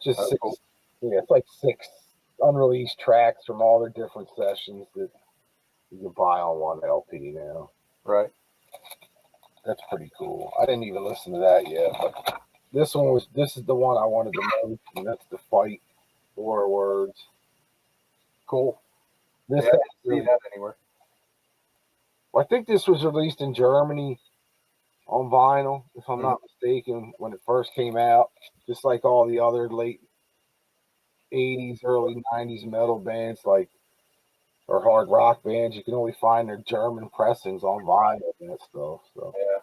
Speaker 1: Just
Speaker 2: That's
Speaker 1: six,
Speaker 2: cool.
Speaker 1: Yeah, it's like 6 unreleased tracks from all their different sessions that you can buy on one LP now.
Speaker 2: Right.
Speaker 1: That's pretty cool. I didn't even listen to that yet, but this is the one I wanted the most, and that's The Fight, War of Words.
Speaker 2: Cool.
Speaker 1: This
Speaker 2: I didn't see that anywhere.
Speaker 1: I think this was released in Germany on vinyl, if I'm not mistaken, when it first came out. Just like all the other late 80s, early 90s metal bands, or hard rock bands, you can only find their German pressings on vinyl and that stuff. So
Speaker 2: yeah,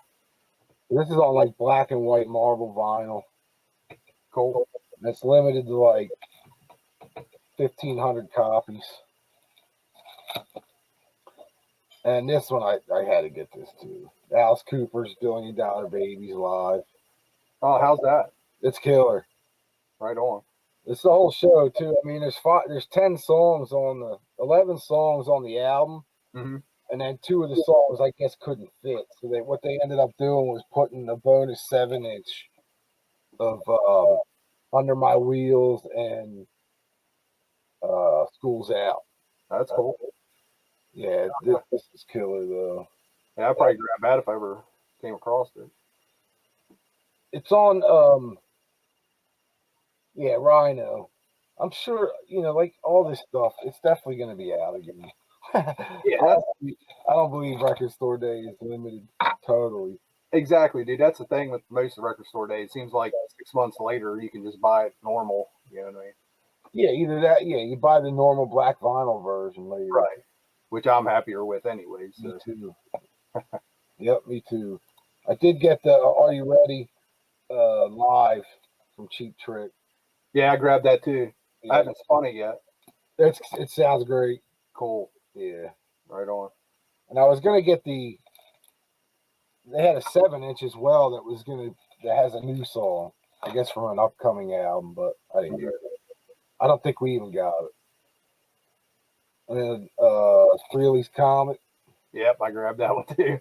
Speaker 1: this is on like black and white marble vinyl.
Speaker 2: Cool.
Speaker 1: And it's limited to like 1,500 copies. And this one, I had to get this too. Alice Cooper's $1 Billion Babies live.
Speaker 2: Oh, how's that?
Speaker 1: It's killer.
Speaker 2: Right on.
Speaker 1: It's the whole show too. I mean, there's 10 songs 11 songs on the album, and then 2 of the songs I guess couldn't fit. So what they ended up doing was putting a bonus 7-inch of Under My Wheels and School's Out.
Speaker 2: That's cool.
Speaker 1: Yeah, this is killer though.
Speaker 2: Yeah, I'd probably grab that if I ever came across it.
Speaker 1: It's on Rhino. I'm sure, like all this stuff, it's definitely going to be out again.
Speaker 2: Yeah,
Speaker 1: I don't believe Record Store Day is limited totally.
Speaker 2: Exactly, dude. That's the thing with most of the Record Store Day. It seems like 6 months later, you can just buy it normal. You know what I mean?
Speaker 1: Yeah, either that, you buy the normal black vinyl version later.
Speaker 2: Right. Which I'm happier with anyway. So.
Speaker 1: Me too. Yep, me too. I did get the Are You Ready live from Cheap Trick.
Speaker 2: Yeah, I grabbed that too. Yeah. I haven't spun it yet.
Speaker 1: It sounds great.
Speaker 2: Cool.
Speaker 1: Yeah.
Speaker 2: Right on.
Speaker 1: And I was gonna get they had a 7-inch as well that has a new song, I guess from an upcoming album, but I didn't get it. I don't think we even got it. And then Freely's Comet.
Speaker 2: Yep, I grabbed that one too.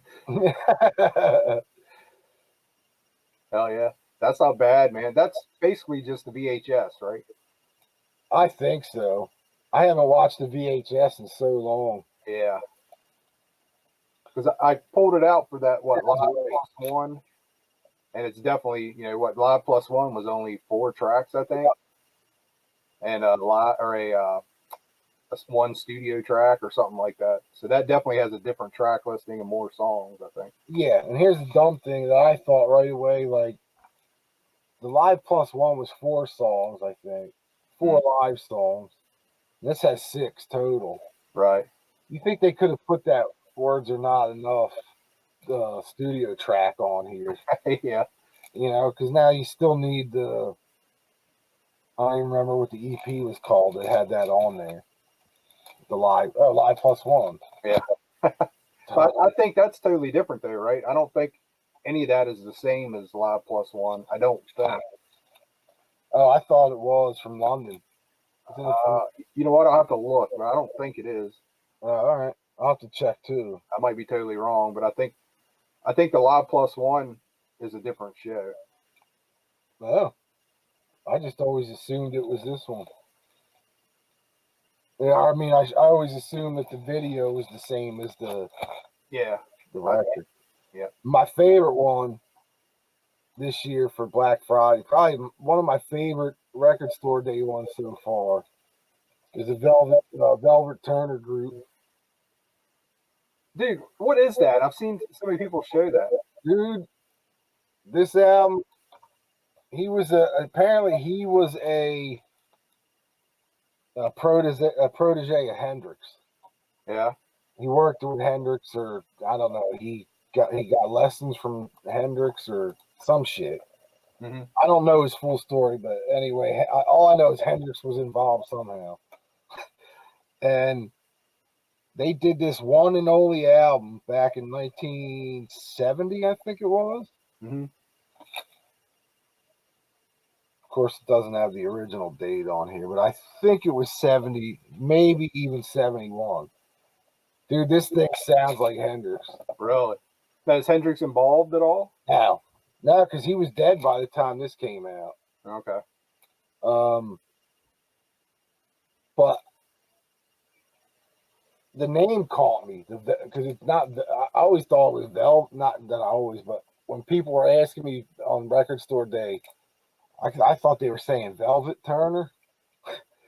Speaker 2: Hell yeah. That's not bad, man. That's basically just the VHS, right?
Speaker 1: I think so. I haven't watched the VHS in so long.
Speaker 2: Yeah. Because I pulled it out for that, what,
Speaker 1: That's
Speaker 2: Live
Speaker 1: right.
Speaker 2: Plus One? And it's definitely, what, Live Plus One was only 4 tracks, I think. And a live, or a one studio track or something like that. So that definitely has a different track listing and more songs, I think.
Speaker 1: Yeah, and here's the dumb thing that I thought right away, like the Live Plus One was 4 songs, I think. 4 live songs. This has 6 total.
Speaker 2: Right.
Speaker 1: You think they could have put that words are not enough studio track on here?
Speaker 2: Yeah.
Speaker 1: Because now you still need the. I don't even remember what the EP was called that had that on there. The Live Plus One.
Speaker 2: Yeah. But I think that's totally different, though, right? I don't think any of that is the same as Live Plus One. I don't think.
Speaker 1: Oh, I thought it was from London.
Speaker 2: You know what? I'll have to look, but I don't think it is.
Speaker 1: All right, I'll have to check too.
Speaker 2: I might be totally wrong, but I think the Live Plus One is a different show.
Speaker 1: Oh, I just always assumed it was this one. Yeah, I mean, I always assumed that the video was the same as the record.
Speaker 2: Yeah.
Speaker 1: My favorite one this year for Black Friday, probably one of my favorite record store day ones so far, is the Velvet Turner group.
Speaker 2: Dude, what is that? I've seen so many people show that.
Speaker 1: Dude, this album, apparently he was a protege of Hendrix.
Speaker 2: Yeah.
Speaker 1: He worked with Hendrix, or I don't know. He got lessons from Hendrix or some shit.
Speaker 2: Mm-hmm.
Speaker 1: I don't know his full story, but anyway, all I know is Hendrix was involved somehow. And they did this one and only album back in 1970, I think it was.
Speaker 2: Mm-hmm.
Speaker 1: Of course, it doesn't have the original date on here, but I think it was 70, maybe even 71. Dude, this thing sounds like Hendrix.
Speaker 2: Really? Now, is Hendrix involved at all?
Speaker 1: No, because he was dead by the time this came out.
Speaker 2: Okay.
Speaker 1: But the name caught me because it's not. I always thought it was Velvet. Not that I always, but when people were asking me on record store day, I thought they were saying Velvet Turner.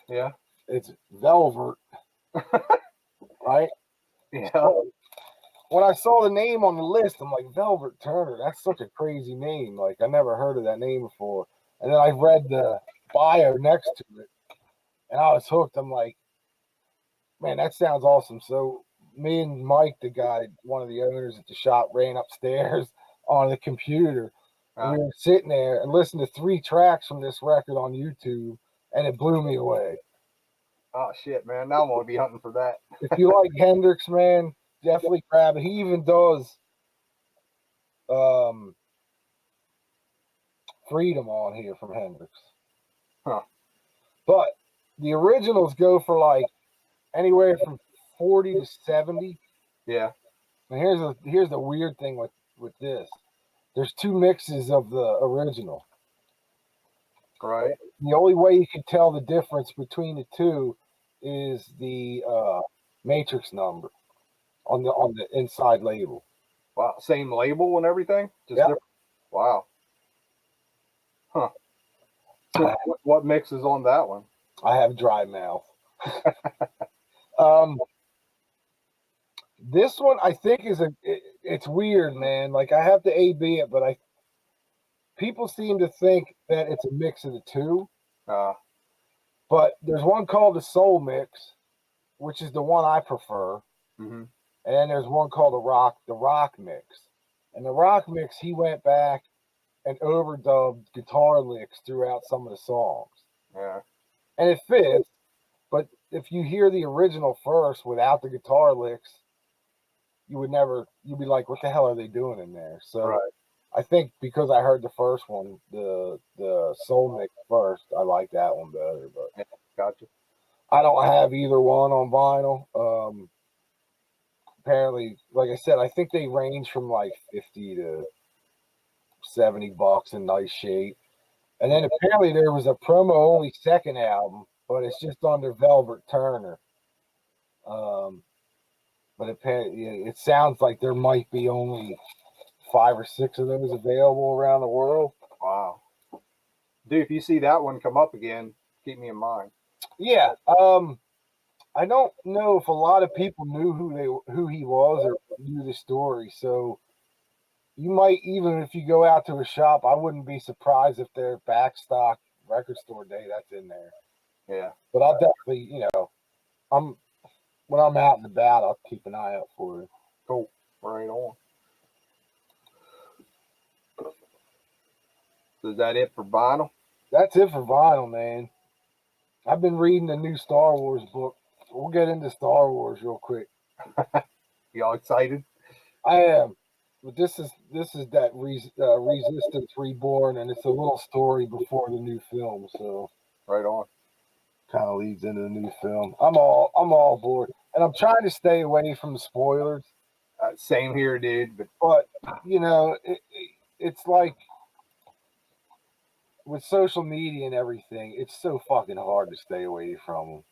Speaker 2: Yeah.
Speaker 1: It's Velvet, right?
Speaker 2: Yeah.
Speaker 1: So when I saw the name on the list, I'm like, Velvet Turner. That's such a crazy name. Like I never heard of that name before. And then I read the bio next to it, and I was hooked. I'm like, man, that sounds awesome. So me and Mike, the guy, one of the owners at the shop, ran upstairs on the computer. And we were sitting there and listened to 3 tracks from this record on YouTube, and it blew me away.
Speaker 2: Oh shit, man! Now I'm gonna be hunting for that.
Speaker 1: If you like Hendrix, man, definitely grab it. He even does Freedom on here from Hendrix.
Speaker 2: Huh.
Speaker 1: But the originals go for like anywhere from 40 to 70.
Speaker 2: Yeah.
Speaker 1: And here's the weird thing with this. There's 2 mixes of the original.
Speaker 2: Right.
Speaker 1: The only way you can tell the difference between the 2 is the matrix number on the inside label.
Speaker 2: Wow. Same label and everything? Just
Speaker 1: yep.
Speaker 2: Different. Wow. Huh. So what mix is on that one?
Speaker 1: I have dry mouth. This one I think it's weird, man. Like I have to AB it, but people seem to think that it's a mix of the 2. But there's one called the Soul Mix, which is the one I prefer.
Speaker 2: Mm-hmm.
Speaker 1: And then there's one called the Rock Mix. And the Rock Mix, he went back and overdubbed guitar licks throughout some of the songs.
Speaker 2: Yeah.
Speaker 1: And it fits, but if you hear the original first without the guitar licks, you'd be like, what the hell are they doing in there? So
Speaker 2: right.
Speaker 1: I think because I heard the first one, the Soul Mix first, I like that one better. But
Speaker 2: yeah, gotcha.
Speaker 1: I don't have either one on vinyl. Apparently, like I said, I think they range from like 50 to $70 in nice shape. And then apparently there was a promo only second album, but it's just under Velvet Turner. But it sounds like there might be only 5 or 6 of those available around the world.
Speaker 2: Wow. Dude, if you see that one come up again, keep me in mind.
Speaker 1: Yeah. I don't know if a lot of people knew who he was or knew the story. So you might, even if you go out to a shop, I wouldn't be surprised if their backstock record store day that's in there.
Speaker 2: Yeah.
Speaker 1: But I'll definitely, when I'm out and about, I'll keep an eye out for it.
Speaker 2: Cool. Right on. So is that it for vinyl?
Speaker 1: That's it for vinyl, man. I've been reading the new Star Wars book. We'll get into Star Wars real quick.
Speaker 2: Y'all excited?
Speaker 1: I am. But this is that Resistance Reborn, and it's a little story before the new film. So
Speaker 2: right on.
Speaker 1: Kind of leads into the new film. I'm all aboard, and I'm trying to stay away from the spoilers.
Speaker 2: Same here, dude.
Speaker 1: But it's like with social media and everything, it's so fucking hard to stay away from them.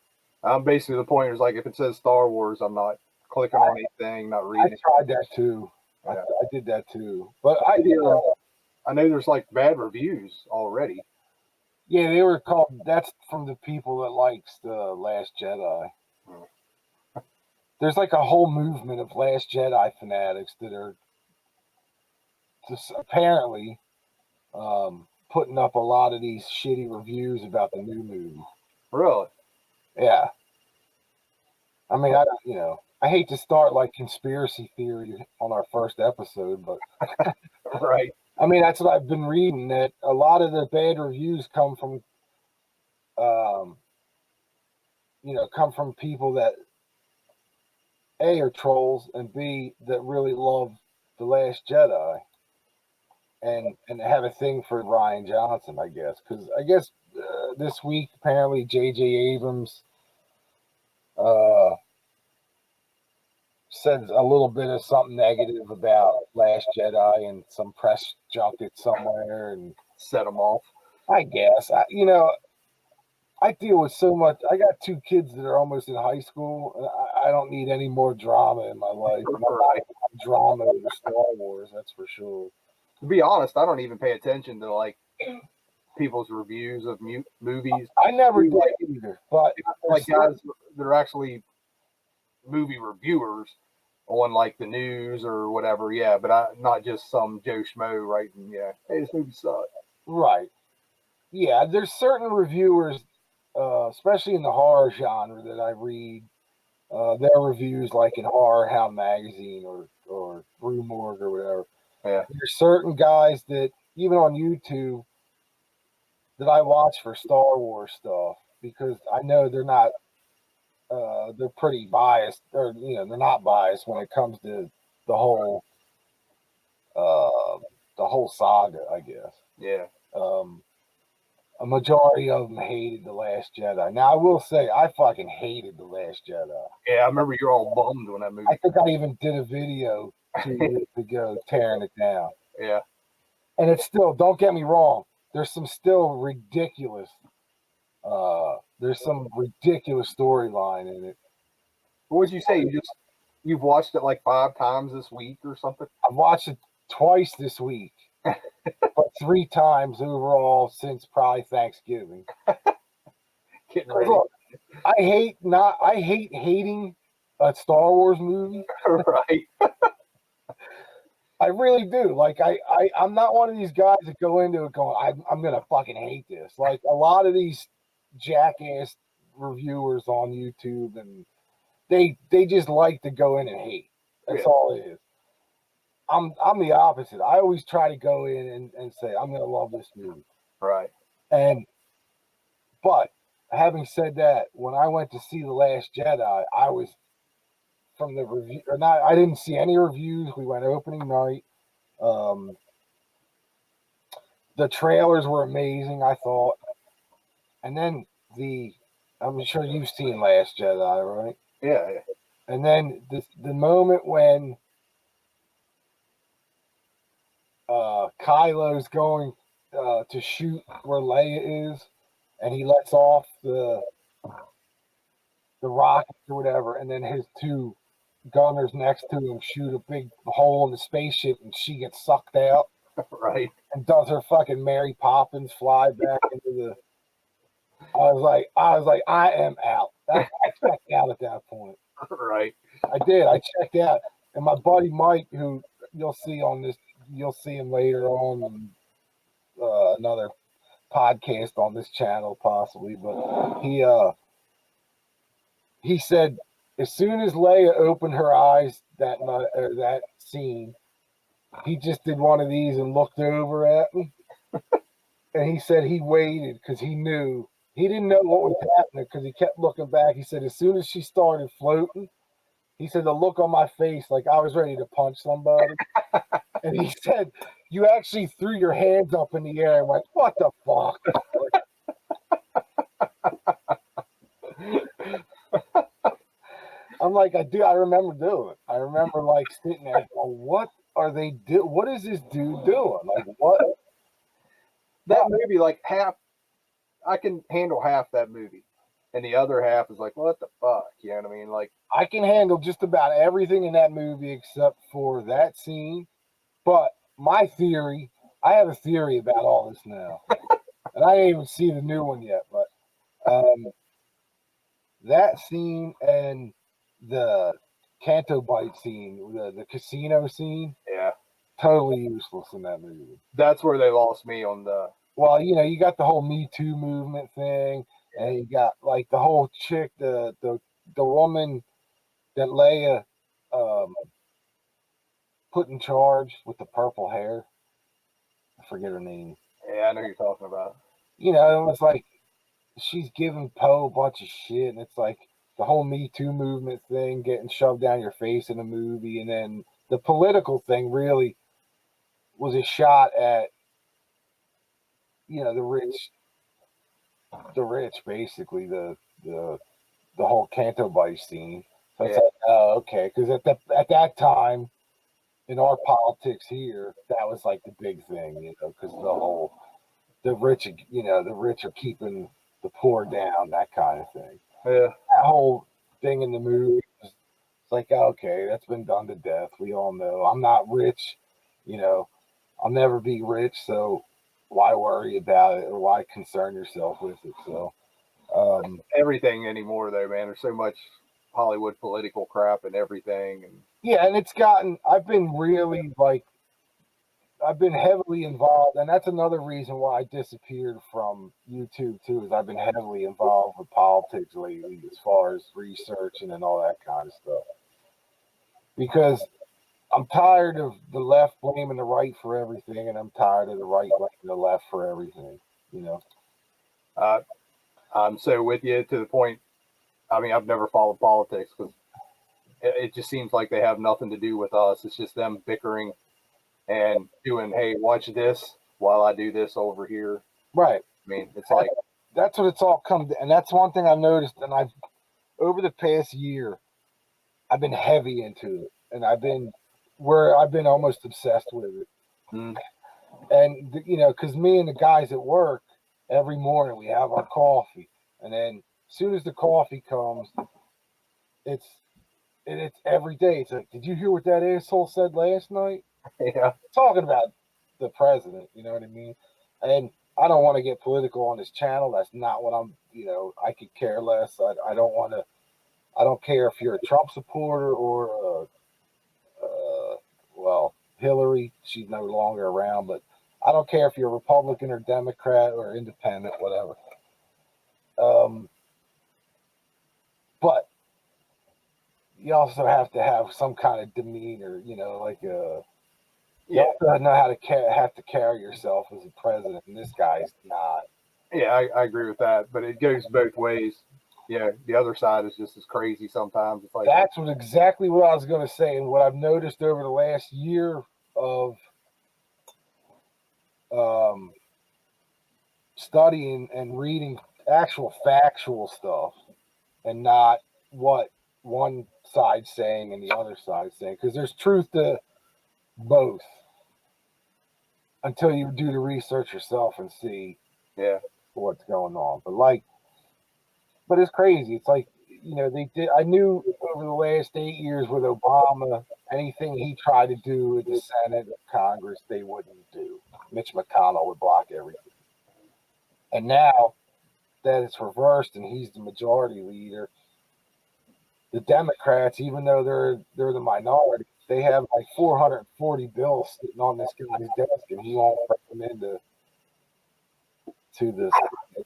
Speaker 2: I'm basically the point is like if it says Star Wars, I'm not clicking on anything, not reading.
Speaker 1: I tried that too. Yeah. I did that too. But I
Speaker 2: know there's like bad reviews already.
Speaker 1: Yeah, they were called. That's from the people that likes the Last Jedi. There's like a whole movement of Last Jedi fanatics that are just apparently putting up a lot of these shitty reviews about the new movie.
Speaker 2: Really?
Speaker 1: Yeah. I mean, I hate to start like conspiracy theory on our first episode, but
Speaker 2: right.
Speaker 1: I mean, that's what I've been reading, that a lot of the bad reviews come from people that A, are trolls, and B, that really love The Last Jedi and have a thing for Rian Johnson, I guess. Because I guess this week, apparently, J.J. Abrams said a little bit of something negative about Last Jedi and some press junket somewhere and
Speaker 2: set them off.
Speaker 1: I guess. I deal with so much. I got 2 kids that are almost in high school, and I don't need any more drama in my life.
Speaker 2: Right.
Speaker 1: Drama over Star Wars, that's for sure.
Speaker 2: To be honest, I don't even pay attention to like people's reviews of movies.
Speaker 1: I never did either, but
Speaker 2: like guys that are actually movie reviewers on like the news or whatever. Yeah, but not just some Joe Schmo writing. Yeah, hey, this movie sucks.
Speaker 1: Right. Yeah, there's certain reviewers, especially in the horror genre, that I read. Their reviews, like in Horror Hound magazine or Rue Morgue or whatever.
Speaker 2: Yeah.
Speaker 1: There's certain guys that even on YouTube that I watch for Star Wars stuff because I know they're not. They're pretty biased, or they're not biased when it comes to the whole saga, I guess.
Speaker 2: Yeah.
Speaker 1: A majority of them hated The Last Jedi. Now, I will say, I fucking hated The Last Jedi.
Speaker 2: Yeah, I remember you're all bummed when that movie.
Speaker 1: I think I even did a video 2 years ago tearing it down.
Speaker 2: Yeah.
Speaker 1: And it's still, don't get me wrong, there's some still ridiculous, storyline in it.
Speaker 2: What would you say? You've watched it like 5 times this week or something?
Speaker 1: I've watched it twice this week. But 3 times overall since probably Thanksgiving.
Speaker 2: Getting ready.
Speaker 1: Look, I hate hating a Star Wars movie.
Speaker 2: Right.
Speaker 1: I really do. Like I'm not one of these guys that go into it going, I'm gonna fucking hate this. Like a lot of these jackass reviewers on YouTube, and they just like to go in and hate. That's all it is. I'm the opposite. I always try to go in and say, I'm going to love this movie.
Speaker 2: Right.
Speaker 1: But having said that, when I went to see The Last Jedi, I was from the review, or not, I didn't see any reviews. We went opening night. The trailers were amazing, I thought. And then I'm sure you've seen Last Jedi, right?
Speaker 2: Yeah.
Speaker 1: And then the moment when Kylo's going to shoot where Leia is, and he lets off the rockets or whatever, and then his two gunners next to him shoot a big hole in the spaceship, and she gets sucked out.
Speaker 2: Right.
Speaker 1: And does her fucking Mary Poppins fly back into the. I was like, I am out. I checked out at that point.
Speaker 2: Right.
Speaker 1: I did. I checked out, and my buddy Mike, who you'll see him later on another podcast on this channel possibly, but he said as soon as Leia opened her eyes that night, that scene, he just did one of these and looked over at me, and he said he waited because he didn't know what was happening because he kept looking back. He said as soon as she started floating, he said the look on my face like I was ready to punch somebody. And he said, you actually threw your hands up in the air and went, what the fuck? I'm like, I remember doing it. I remember like sitting there going, what are they do? What is this dude doing? Like what?
Speaker 2: That movie, like half, I can handle half that movie. And the other half is like, what the fuck? You know what I mean? Like,
Speaker 1: I can handle just about everything in that movie except for that scene. But my theory, I have a theory about all this now. And I didn't even see the new one yet, but that scene and the Canto Bite scene, the casino scene,
Speaker 2: yeah,
Speaker 1: totally useless in that movie.
Speaker 2: That's where they lost me on the.
Speaker 1: Well, you got the whole Me Too movement thing, and you got like the whole chick, the woman that Leia put in charge with the purple hair. I forget her name.
Speaker 2: Yeah, I know who you're talking about.
Speaker 1: It was like she's giving Poe a bunch of shit, and it's like the whole Me Too movement thing getting shoved down your face in a movie, and then the political thing really was a shot at the rich basically the whole Canto Bite scene. So it's like, oh, okay, because at that time in our politics here, that was like the big thing, because the rich are keeping the poor down, that kind of thing.
Speaker 2: Yeah.
Speaker 1: That whole thing in the movie, it's like, okay, that's been done to death. We all know. I'm not rich, I'll never be rich, so why worry about it or why concern yourself with it? So
Speaker 2: everything anymore, though, man. There's so much Hollywood political crap and everything, and
Speaker 1: yeah, and I've been really I've been heavily involved, and that's another reason why I disappeared from YouTube too. Is I've been heavily involved with politics lately, as far as researching and all that kind of stuff, because I'm tired of the left blaming the right for everything, and I'm tired of the right blaming the left for everything.
Speaker 2: I'm so with you to the point. I mean, I've never followed politics because it just seems like they have nothing to do with us. It's just them bickering and doing, hey, watch this while I do this over here.
Speaker 1: Right.
Speaker 2: I mean, it's like
Speaker 1: that's what it's all come to, and that's one thing I've noticed. And over the past year, I've been heavy into it, and I've been almost obsessed with it. And because me and the guys at work, every morning we have our coffee, and then as soon as the coffee comes, it's every day. It's like, did you hear what that asshole said last night?
Speaker 2: Yeah.
Speaker 1: Talking about the president, you know what I mean? And I don't want to get political on this channel. That's not what I'm, I could care less. I don't care if you're a Trump supporter or, well, Hillary, she's no longer around, but I don't care if you're a Republican or Democrat or independent, whatever. But you also have to have some kind of demeanor, you also know how to have to carry yourself as a president, and this guy's not.
Speaker 2: Yeah, I agree with that, but it goes both ways. Yeah, the other side is just as crazy sometimes. It's like
Speaker 1: that's exactly what I was going to say, and what I've noticed over the last year of studying and reading actual factual stuff, and not what one side's saying and the other side's saying, because there's truth to both. until you do the research yourself and see what's going on. But it's crazy. It's like, they did. I knew over the last 8 years with Obama, anything he tried to do with the Senate or Congress, they wouldn't do. Mitch McConnell would block everything. And now that it's reversed and he's the majority leader, the Democrats, even though they're the minority, they have like 440 bills sitting on this guy's desk, and he won't bring them into this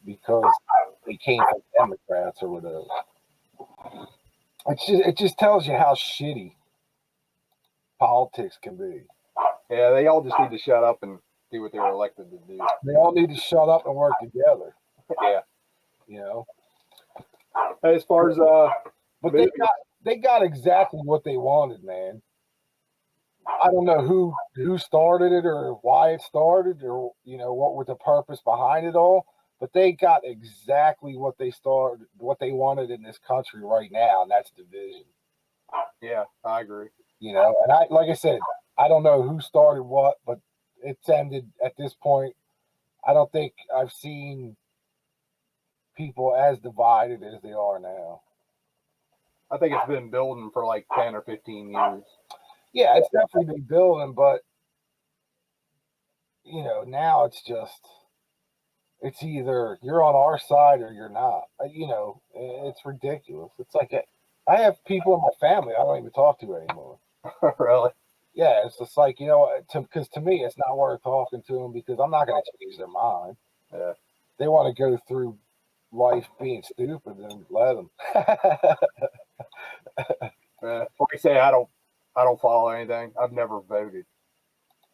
Speaker 1: because they came from Democrats or whatever. It just tells you how shitty politics can be.
Speaker 2: Yeah, they all just need to shut up and do what they were elected to do.
Speaker 1: They all need to shut up and work together.
Speaker 2: Yeah. As far as
Speaker 1: but they got exactly what they wanted, man. I don't know who started it or why it started or what was the purpose behind it all, but they got exactly what they wanted in this country right now, and that's division.
Speaker 2: Yeah, I agree.
Speaker 1: And like I said, I don't know who started what, but it's ended at this point. I don't think I've seen people as divided as they are now.
Speaker 2: I think it's been building for like 10 or 15 years.
Speaker 1: Yeah, it's definitely been building, but now it's either you're on our side or you're not. It's ridiculous. It's like I have people in my family I don't even talk to anymore.
Speaker 2: Really?
Speaker 1: Yeah, it's just like, because to me, it's not worth talking to them because I'm not going to change their mind.
Speaker 2: Yeah.
Speaker 1: They want to go through life being stupid, then let them.
Speaker 2: Like I say, I don't follow anything. I've never voted.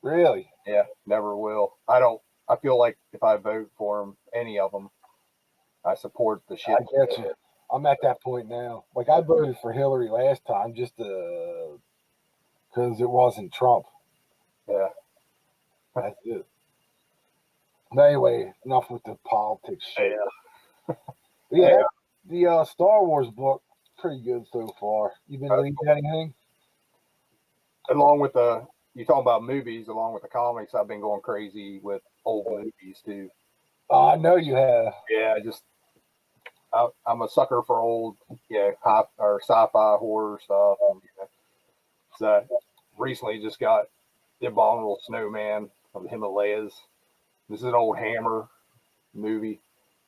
Speaker 1: Really?
Speaker 2: Yeah, never will. I feel like if I vote for them, any of them, I support the shit.
Speaker 1: I get you. I'm at that point now. Like, I voted for Hillary last time just because it wasn't Trump.
Speaker 2: Yeah.
Speaker 1: That's it. But anyway, enough with the politics shit. Yeah. The Star Wars book, pretty good so far. You been reading anything?
Speaker 2: Along with you talking about movies, along with the comics, I've been going crazy with old movies too.
Speaker 1: Oh, I know you have.
Speaker 2: Yeah, I'm a sucker for old, or sci-fi horror stuff. So recently just got The Abominable Snowman of the Himalayas. This is an old Hammer movie.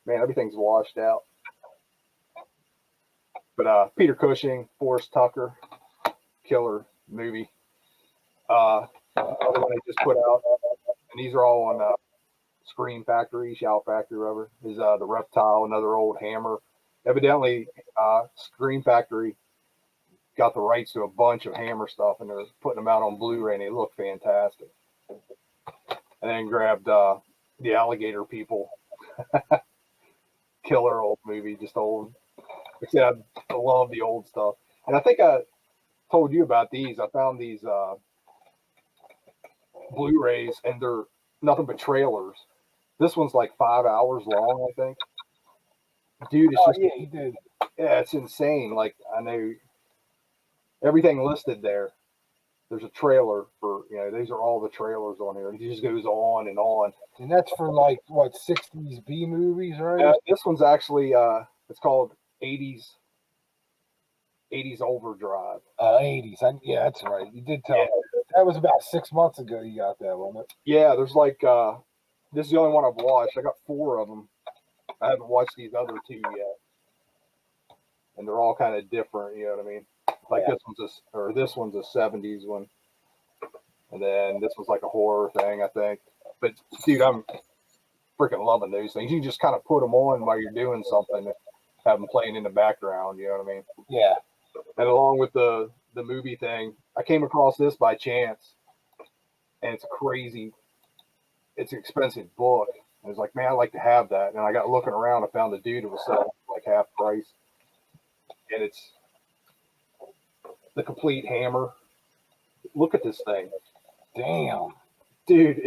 Speaker 2: Man, everything's washed out. But Peter Cushing, Forrest Tucker, killer movie. Other one they just put out, and these are all on Scream Factory, Shout Factory, whatever, is The Reptile, another old Hammer. Evidently, Scream Factory got the rights to a bunch of Hammer stuff, and they're putting them out on Blu-ray, and they look fantastic. And then grabbed The Alligator People. Killer old movie, just old. Except I love the old stuff. And I think I told you about these. I found these Blu-rays, and they're nothing but trailers. This one's like 5 hours long, I think. Dude, it's
Speaker 1: he did.
Speaker 2: Yeah, it's insane. Like, I know everything listed there. There's a trailer for, these are all the trailers on here. And it just goes on and on.
Speaker 1: And that's for like, what, 60s B movies, right?
Speaker 2: Yeah, this one's actually, it's called 80s Overdrive.
Speaker 1: 80s. Yeah, that's right. You did tell me. That was about 6 months ago you got that, wasn't it?
Speaker 2: Yeah, there's like, this is the only one I've watched. I got 4 of them. I haven't watched these other 2 yet. And they're all kind of different, you know what I mean? Like this one's a 70s one. And then this was like a horror thing, I think. But dude, I'm freaking loving those things. You just kind of put them on while you're doing something and have them playing in the background, you know what I mean?
Speaker 1: Yeah.
Speaker 2: And along with the movie thing, I came across this by chance. And it's an expensive book. And it's like, man, I'd like to have that. And I got looking around, I found a dude that was selling like half price. And it's the complete Hammer. Look at this thing.
Speaker 1: Damn.
Speaker 2: Dude,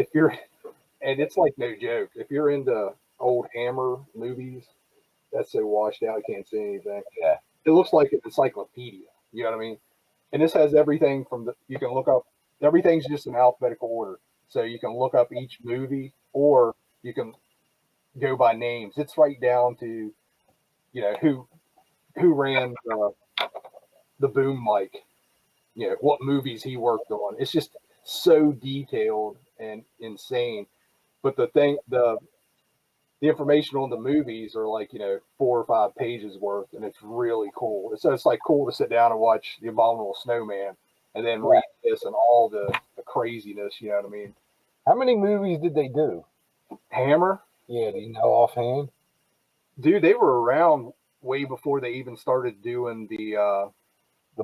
Speaker 2: and it's like no joke. If you're into old Hammer movies, that's so washed out, you can't see anything.
Speaker 1: Yeah.
Speaker 2: It looks like an encyclopedia. You know what I mean? And this has everything you can look up. Everything's just in alphabetical order. So you can look up each movie, or you can go by names. It's right down to, who ran the boom mic, what movies he worked on. It's just so detailed and insane. But the information on the movies are like 4 or 5 pages worth, and it's really cool. It's like cool to sit down and watch The Abominable Snowman, and then read this and all the craziness. You know what I mean?
Speaker 1: How many movies did they do?
Speaker 2: Hammer?
Speaker 1: Yeah, do you know offhand?
Speaker 2: Dude, they were around way before they even started doing the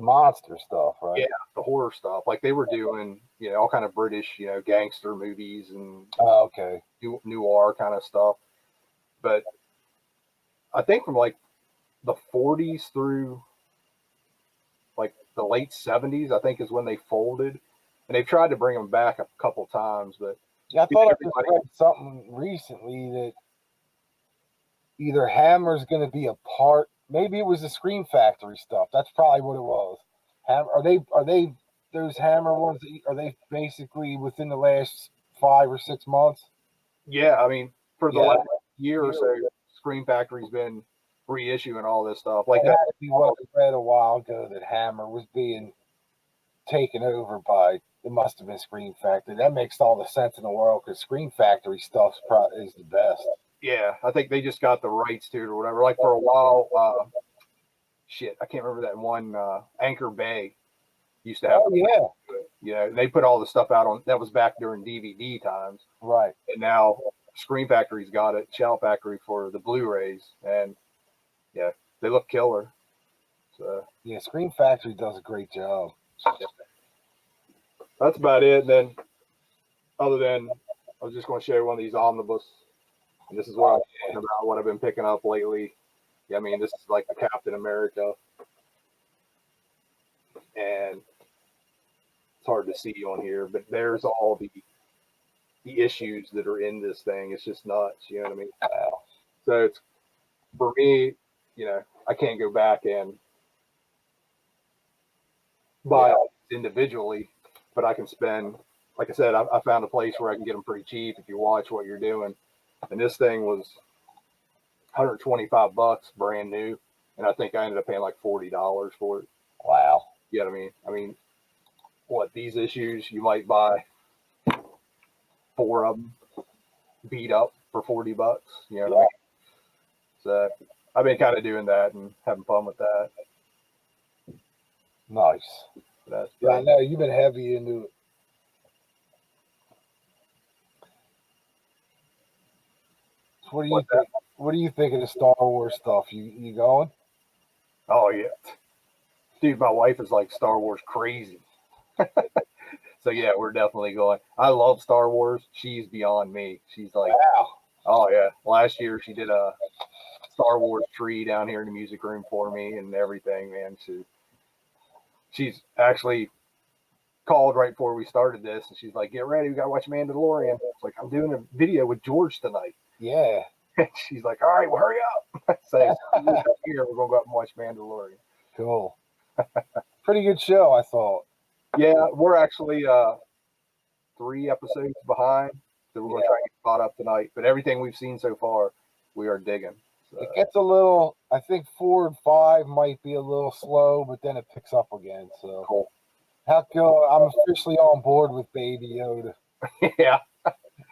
Speaker 1: monster stuff, right?
Speaker 2: Yeah, the horror stuff. Like they were doing, all kind of British, gangster movies and
Speaker 1: okay,
Speaker 2: noir kind of stuff. But I think from like the 40s through like the late 70s, I think is when they folded, and they've tried to bring them back a couple times. But
Speaker 1: yeah, I thought I just read something recently that either Hammer's going to be a part. Maybe it was the Scream Factory stuff. That's probably what it was. Are they those Hammer ones? Are they basically within the last 5 or 6 months?
Speaker 2: Yeah, I mean, for the last year or so, Scream Factory's been reissuing all this stuff. Like that.
Speaker 1: What I read a while ago, that Hammer was being taken over by. It must have been Scream Factory. That makes all the sense in the world, because Scream Factory stuff is the best.
Speaker 2: Yeah, I think they just got the rights to it or whatever. Like for a while, I can't remember that one. Anchor Bay used to have.
Speaker 1: Oh yeah.
Speaker 2: They put all the stuff out on. That was back during DVD times,
Speaker 1: right?
Speaker 2: And now Scream Factory's got it. Shout Factory for the Blu-rays, and yeah, they look killer. So
Speaker 1: yeah, Scream Factory does a great job.
Speaker 2: That's about it. And then, other than, I was just going to show you one of these omnibus. And this is what I'm talking about, what I've been picking up lately. Yeah, I mean, this is like the Captain America. And it's hard to see on here, but there's all the issues that are in this thing. It's just nuts, you know what I mean? So it's, for me, I can't go back and buy all individually, but I can spend, like I said, I found a place where I can get them pretty cheap if you watch what you're doing. And this thing was $125 brand new, and I think I ended up paying like $40 for it.
Speaker 1: Wow.
Speaker 2: You know what I mean? I mean, what, these issues you might buy 4 of them beat up for $40. You know what I mean? So I've been kind of doing that and having fun with that.
Speaker 1: Nice. Yeah, I know you've been heavy into it. So what do you think? What do you think of the Star Wars stuff? You going?
Speaker 2: Oh yeah, dude, my wife is like Star Wars crazy. So yeah, we're definitely going. I love Star Wars. She's beyond me. She's like,
Speaker 1: wow.
Speaker 2: Oh yeah. Last year she did a Star Wars tree down here in the music room for me and everything, man. She's actually called right before we started this, and she's like, "Get ready, we gotta watch Mandalorian." It's like, I'm doing a video with George tonight.
Speaker 1: Yeah.
Speaker 2: She's like, "All right, well, hurry up." So here we're gonna go up and watch Mandalorian.
Speaker 1: Cool. Pretty good show, I thought.
Speaker 2: Yeah, we're actually 3 episodes behind, so we're gonna try and get caught up tonight. But everything we've seen so far, we are digging. So.
Speaker 1: It gets a little. I think 4 and 5 might be a little slow, but then it picks up again. So
Speaker 2: cool.
Speaker 1: Heck, I'm officially on board with Baby Yoda.
Speaker 2: Yeah,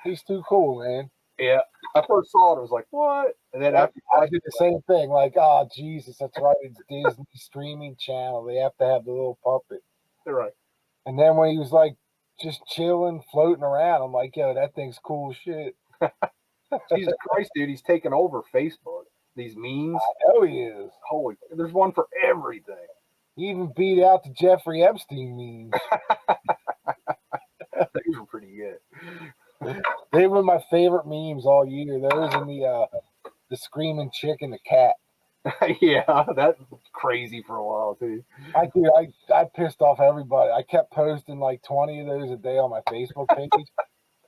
Speaker 1: he's too cool, man.
Speaker 2: Yeah, I first saw it, I was like, "What?" And then after
Speaker 1: I did the same thing. Like, oh Jesus, that's right. It's Disney streaming channel. They have to have the little puppet.
Speaker 2: They're right.
Speaker 1: And then when he was like just chilling, floating around, I'm like, yo, that thing's cool shit.
Speaker 2: Jesus Christ, dude, he's taking over Facebook. These memes.
Speaker 1: I know he is.
Speaker 2: Holy, there's one for everything.
Speaker 1: He even beat out the Jeffrey Epstein memes.
Speaker 2: Those were pretty good.
Speaker 1: They were my favorite memes all year. Those and the screaming chick and the cat.
Speaker 2: Yeah, that's crazy for a while too.
Speaker 1: I pissed off everybody. I kept posting like 20 of those a day on my Facebook page.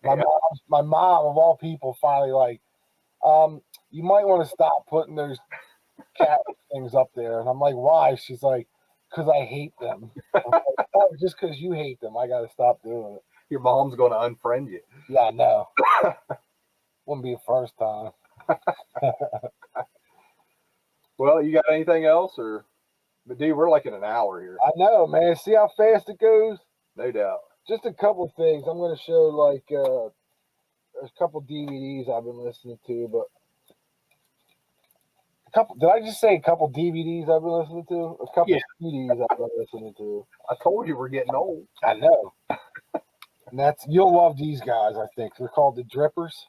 Speaker 1: My mom of all people finally like, you might want to stop putting those cat things up there. And I'm like, why? She's like, because I hate them. Like, oh, just because you hate them, I got to stop doing it.
Speaker 2: Your mom's going to unfriend you.
Speaker 1: Yeah, I know. Wouldn't be the first time.
Speaker 2: Well, you got anything else, or? But dude, we're like in an hour here.
Speaker 1: I know, man. See how fast it goes?
Speaker 2: No doubt.
Speaker 1: Just a couple things. I'm going to show, like, there's a couple DVDs I've been listening to, but a couple. Did I just say a couple DVDs I've been listening to? A couple CDs I've been listening to.
Speaker 2: I told you we're getting old.
Speaker 1: I know. And you'll love these guys. I think they're called the Drippers.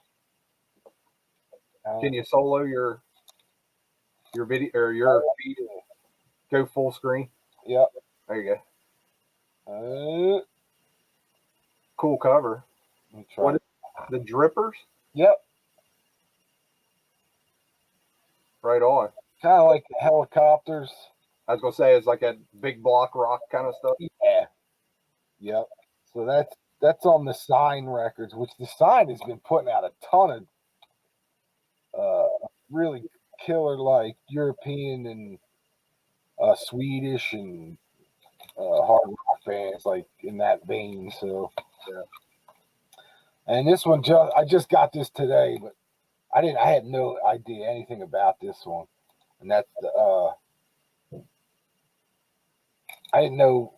Speaker 2: Can you solo your video or your feed? Go full screen?
Speaker 1: Yep.
Speaker 2: There you go. Cool cover. What is the Drippers?
Speaker 1: Yep.
Speaker 2: Right on.
Speaker 1: Kind of like the Helicopters.
Speaker 2: I was gonna say it's like a big block rock kind of stuff.
Speaker 1: Yeah. Yep. So that's on the Sign Records, which the Sign has been putting out a ton of really killer, like European and Swedish and hard rock bands, like in that vein. So yeah. And this one, I just got this today, but I had no idea anything about this one, and that's I didn't know.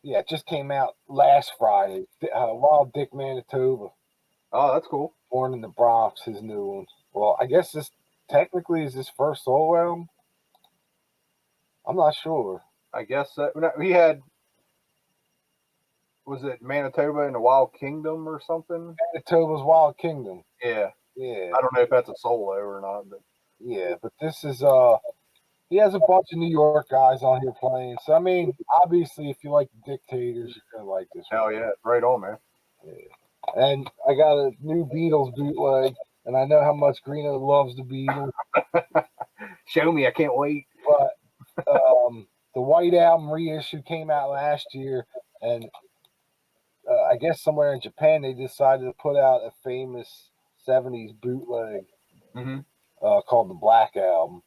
Speaker 1: Yeah, it just came out last Friday. Wild Dick Manitoba.
Speaker 2: Oh, that's cool.
Speaker 1: Born in the Bronx, his new one. Well, I guess this technically is his first solo album. I'm not sure.
Speaker 2: I guess he had. Was it Manitoba and the Wild Kingdom or something?
Speaker 1: Manitoba's Wild Kingdom.
Speaker 2: Yeah.
Speaker 1: Yeah.
Speaker 2: I don't know if that's a solo or not, but
Speaker 1: yeah, but this is he has a bunch of New York guys on here playing. So I mean, obviously, if you like the Dictators, you're gonna like this one.
Speaker 2: Hell yeah, right on, man.
Speaker 1: Yeah. And I got a new Beatles bootleg, and I know how much Greeno loves the Beatles.
Speaker 2: Show me, I can't wait.
Speaker 1: But the White Album reissue came out last year, and I guess somewhere in Japan they decided to put out a famous '70s bootleg called the Black Album.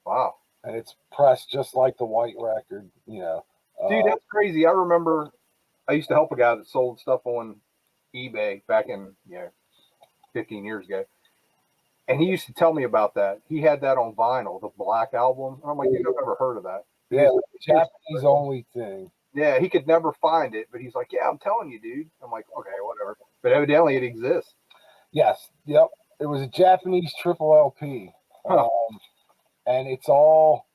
Speaker 2: Wow.
Speaker 1: And it's pressed just like the white record, you know.
Speaker 2: Dude, that's crazy. I remember I used to help a guy that sold stuff on eBay back in 15 years ago. And he used to tell me about that. He had that on vinyl, the Black Album. I'm like, dude, I've never heard of that.
Speaker 1: Yeah, Japanese only thing.
Speaker 2: Yeah, he could never find it, but he's like, yeah, I'm telling you, dude. I'm like, okay, whatever. But evidently it exists.
Speaker 1: Yes, yep. It was a Japanese triple LP.
Speaker 2: Huh.
Speaker 1: And it's all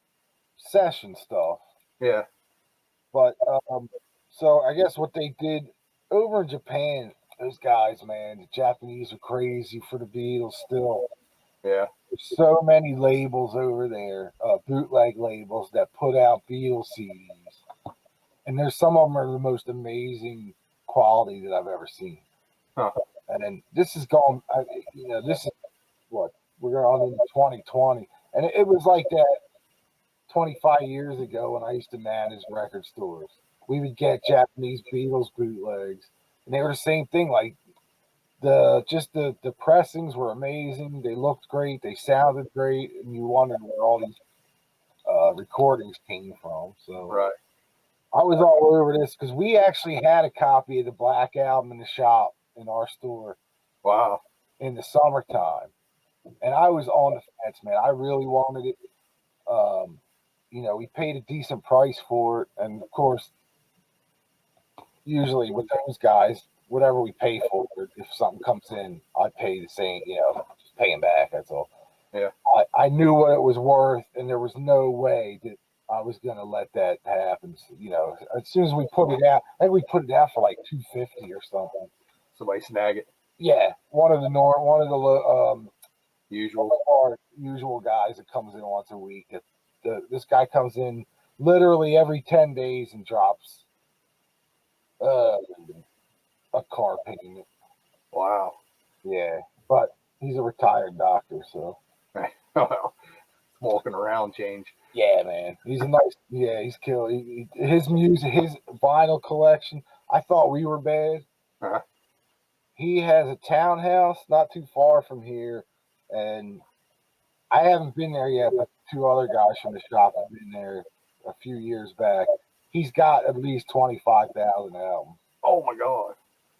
Speaker 1: session stuff.
Speaker 2: Yeah.
Speaker 1: But so I guess what they did over in Japan, those guys, man, the Japanese are crazy for the Beatles still.
Speaker 2: Yeah.
Speaker 1: There's so many labels over there, bootleg labels that put out Beatles CDs. And there's some of them are the most amazing quality that I've ever seen.
Speaker 2: Huh.
Speaker 1: And then this is going, this is what we're going into 2020. And it was like that 25 years ago when I used to manage record stores. We would get Japanese Beatles bootlegs, and they were the same thing. Like the pressings were amazing. They looked great. They sounded great, and you wondered where all these recordings came from. So
Speaker 2: right.
Speaker 1: I was all over this because we actually had a copy of the Black Album in the shop in our store.
Speaker 2: Wow.
Speaker 1: In the summertime. And I was on the fence, man. I really wanted it. We paid a decent price for it. And of course, usually with those guys, whatever we pay for it, if something comes in, I pay the same, just pay them back. That's all.
Speaker 2: Yeah.
Speaker 1: I knew what it was worth, and there was no way that I was going to let that happen. So, as soon as we put it out, I think we put it out for like $250 or something.
Speaker 2: Somebody snag it.
Speaker 1: Yeah. One of the usual guys that comes in once a week. This guy comes in literally every 10 days and drops a car payment.
Speaker 2: Wow.
Speaker 1: Yeah, but he's a retired doctor, so.
Speaker 2: Well, walking around change.
Speaker 1: Yeah, man. He's a nice. Yeah, he's killed. His music, his vinyl collection. I thought we were bad.
Speaker 2: Uh-huh.
Speaker 1: He has a townhouse not too far from here, and I haven't been there yet, but two other guys from the shop have been there a few years back, He's got at least 25,000 albums.
Speaker 2: Oh my God.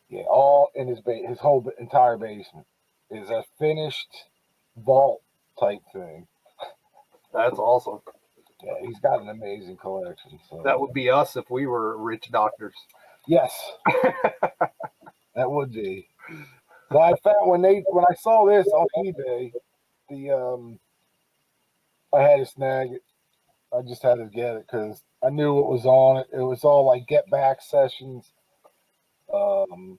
Speaker 1: Yeah, all in his whole entire basement is a finished vault type thing.
Speaker 2: That's awesome.
Speaker 1: Yeah, he's got an amazing collection. So
Speaker 2: That would be us if we were rich doctors.
Speaker 1: yes, that would be. So I found when I saw this on eBay, I had to snag it. I just had to get it because I knew what was on it. It was all like Get Back sessions, and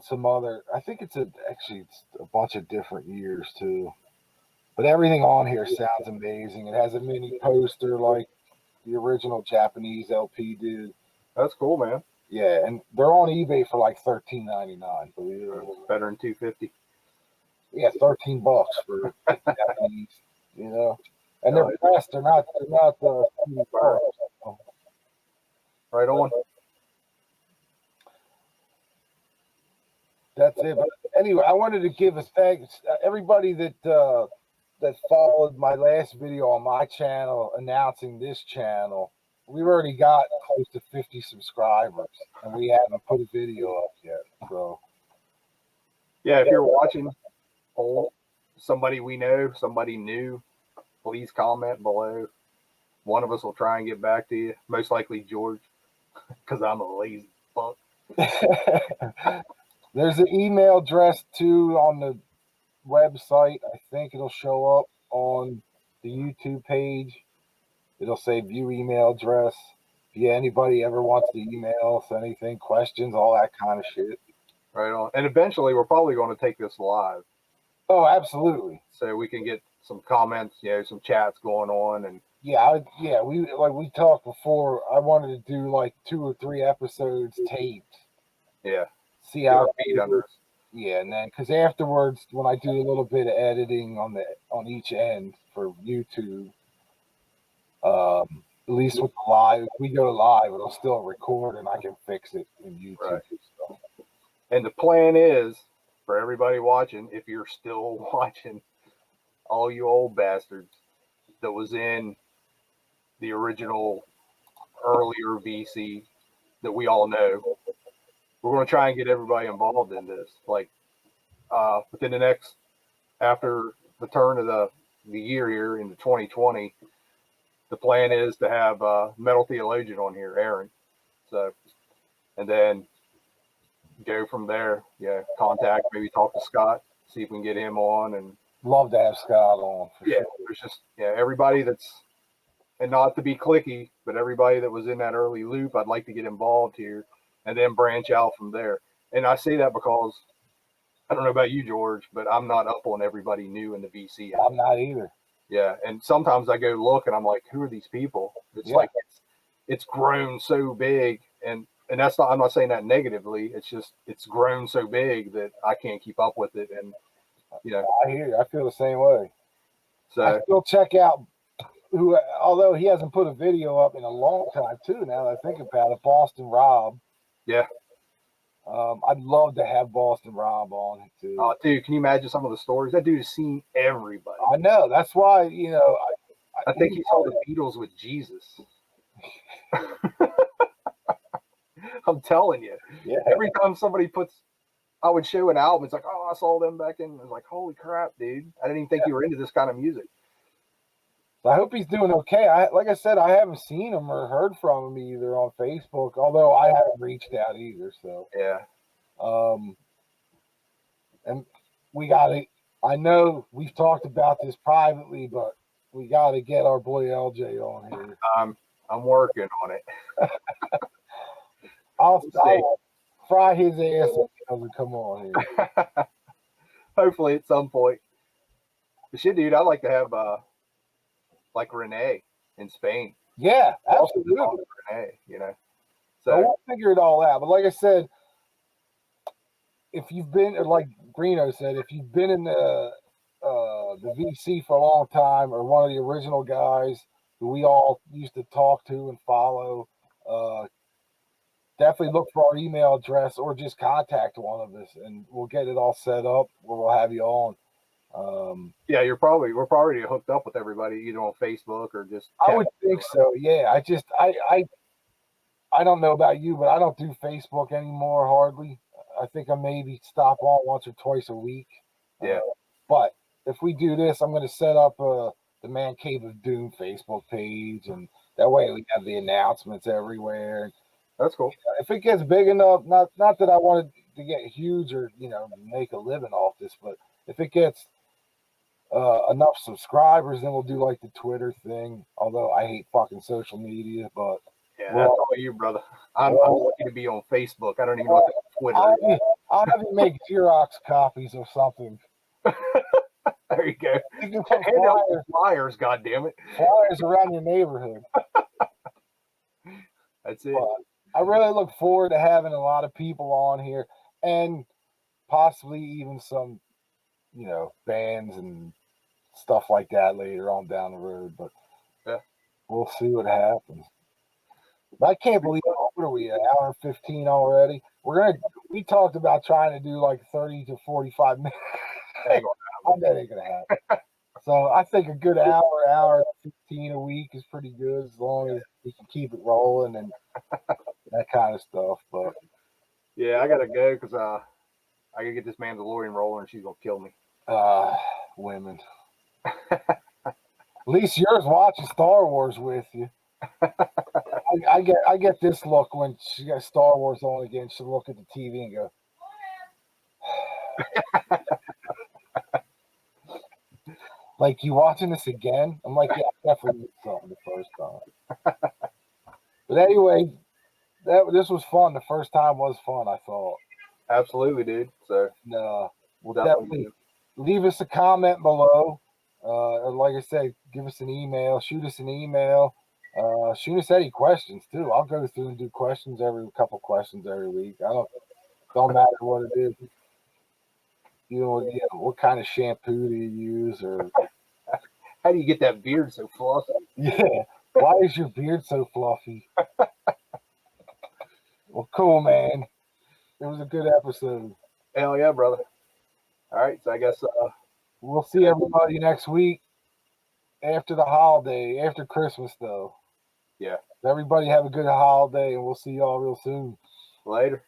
Speaker 1: some other. I think it's a bunch of different years too. But everything on here sounds amazing. It has a mini poster like the original Japanese LP did.
Speaker 2: That's cool, man.
Speaker 1: Yeah, and they're on eBay for like $13.99.
Speaker 2: Better than $250.
Speaker 1: Yeah, $13 for Japanese. You know, and they're pressed. They're not
Speaker 2: Right on.
Speaker 1: That's it. But anyway, I wanted to give a thanks everybody that followed my last video on my channel announcing this channel. We've already got close to 50 subscribers, and we haven't put a video up yet. So
Speaker 2: yeah, if you're watching, somebody we know, somebody new, please comment below. One of us will try and get back to you. Most likely George, because I'm a lazy fuck.
Speaker 1: There's an email address too on the website. I think it'll show up on the YouTube page. It'll say view email address. Yeah, anybody ever wants to email us anything, questions, all that kind of shit.
Speaker 2: Right on. And eventually we're probably going to take this live.
Speaker 1: Oh, absolutely.
Speaker 2: So we can get some comments, some chats going on. And
Speaker 1: we talked before. I wanted to do like 2 or 3 episodes taped.
Speaker 2: Yeah.
Speaker 1: See how
Speaker 2: feet under us.
Speaker 1: Yeah, and then because afterwards, when I do a little bit of editing on each end for YouTube, at least with the live, if we go live, it'll still record and I can fix it in YouTube.
Speaker 2: Right. So. And the plan is for everybody watching, if you're still watching, all you old bastards that was in the original earlier VC that we all know, we're going to try and get everybody involved in this. Like within the next, after the turn of the year here into 2020, the plan is to have Metal Theologian on here, Aaron. So, and then go from there. Yeah, contact, maybe talk to Scott, see if we can get him on. And
Speaker 1: love to have Scott on.
Speaker 2: Yeah, there's just everybody that's, and not to be cliquey, but everybody that was in that early loop, I'd like to get involved here, and then branch out from there. And I say that because I don't know about you, George, but I'm not up on everybody new in the VC.
Speaker 1: I'm not either.
Speaker 2: Yeah, and sometimes I go look and I'm like, who are these people? It's like it's grown so big, and that's not, I'm not saying that negatively. It's just it's grown so big that I can't keep up with it, and
Speaker 1: I hear you. I feel the same way.
Speaker 2: So
Speaker 1: I still check out who, although he hasn't put a video up in a long time too. Now that I think about it, Boston Rob.
Speaker 2: Yeah.
Speaker 1: I'd love to have Boston Rob on it too.
Speaker 2: Oh, dude, can you imagine some of the stories? That dude has seen everybody.
Speaker 1: I know. That's why,
Speaker 2: I think he saw the Beatles with Jesus. I'm telling you.
Speaker 1: Yeah.
Speaker 2: Every time somebody I would show an album, it's like, oh, I saw them back in. It's like, holy crap, dude. I didn't even think you were into this kind of music.
Speaker 1: So I hope he's doing okay. Like I said, I haven't seen him or heard from him either on Facebook, although I haven't reached out either. So
Speaker 2: yeah.
Speaker 1: And we got to, I know we've talked about this privately, but we got to get our boy LJ on here.
Speaker 2: I'm working on it.
Speaker 1: I'll fry his ass if he doesn't come on here.
Speaker 2: Hopefully at some point. But shit, dude, I'd like to have like Renee in Spain.
Speaker 1: Yeah, absolutely.
Speaker 2: Renee,
Speaker 1: So we'll figure it all out. But like I said, if you've been, like Greeno said, if you've been in the VC for a long time, or one of the original guys who we all used to talk to and follow, definitely look for our email address or just contact one of us, and we'll get it all set up where we'll have you on.
Speaker 2: Yeah, we're probably hooked up with everybody either on Facebook or just.
Speaker 1: I would think so. Yeah, I don't know about you, but I don't do Facebook anymore hardly. I think I maybe stop on once or twice a week.
Speaker 2: Yeah.
Speaker 1: But if we do this, I'm going to set up the Mancave of Doom Facebook page, and that way we have the announcements everywhere.
Speaker 2: That's cool.
Speaker 1: If it gets big enough, not that I wanted to get huge or make a living off this, but if it gets enough subscribers, then we'll do like the Twitter thing. Although I hate fucking social media, but
Speaker 2: yeah, that's all you, brother. I'm lucky to be on Facebook. I don't even know what Twitter is.
Speaker 1: I'll have you make Xerox copies of something.
Speaker 2: There you go.
Speaker 1: You can put
Speaker 2: flyers, God damn it.
Speaker 1: Flyers around your neighborhood.
Speaker 2: That's it.
Speaker 1: But I really look forward to having a lot of people on here, and possibly even some, bands and stuff like that later on down the road. But
Speaker 2: yeah,
Speaker 1: we'll see what happens. But I can't believe what are we, an hour and 15 already? We talked about trying to do like 30 to 45 minutes. That ain't gonna happen. So I think a good hour and 15 a week is pretty good, as long as we can keep it rolling and that kind of stuff. But
Speaker 2: yeah, I gotta go because I gotta get this Mandalorian rolling, and she's gonna kill me.
Speaker 1: Women. At least yours watching Star Wars with you. I get this look when she got Star Wars on again. She'll look at the TV and go, like, you watching this again? I'm like, yeah, I definitely did something the first time. But anyway, this was fun. The first time was fun, I thought.
Speaker 2: Absolutely, dude. So
Speaker 1: we'll definitely leave us a comment below. Like I said, give us an email, shoot us an email. Shoot us any questions too. I'll go through and do questions couple questions every week. Don't matter what it is. What kind of shampoo do you use, or
Speaker 2: how do you get that beard so fluffy?
Speaker 1: Yeah, why is your beard so fluffy? Well, cool, man. It was a good episode.
Speaker 2: Hell yeah, brother. All right, so I guess
Speaker 1: we'll see everybody next week after the holiday, after Christmas, though.
Speaker 2: Yeah.
Speaker 1: Everybody have a good holiday, and we'll see y'all real soon.
Speaker 2: Later.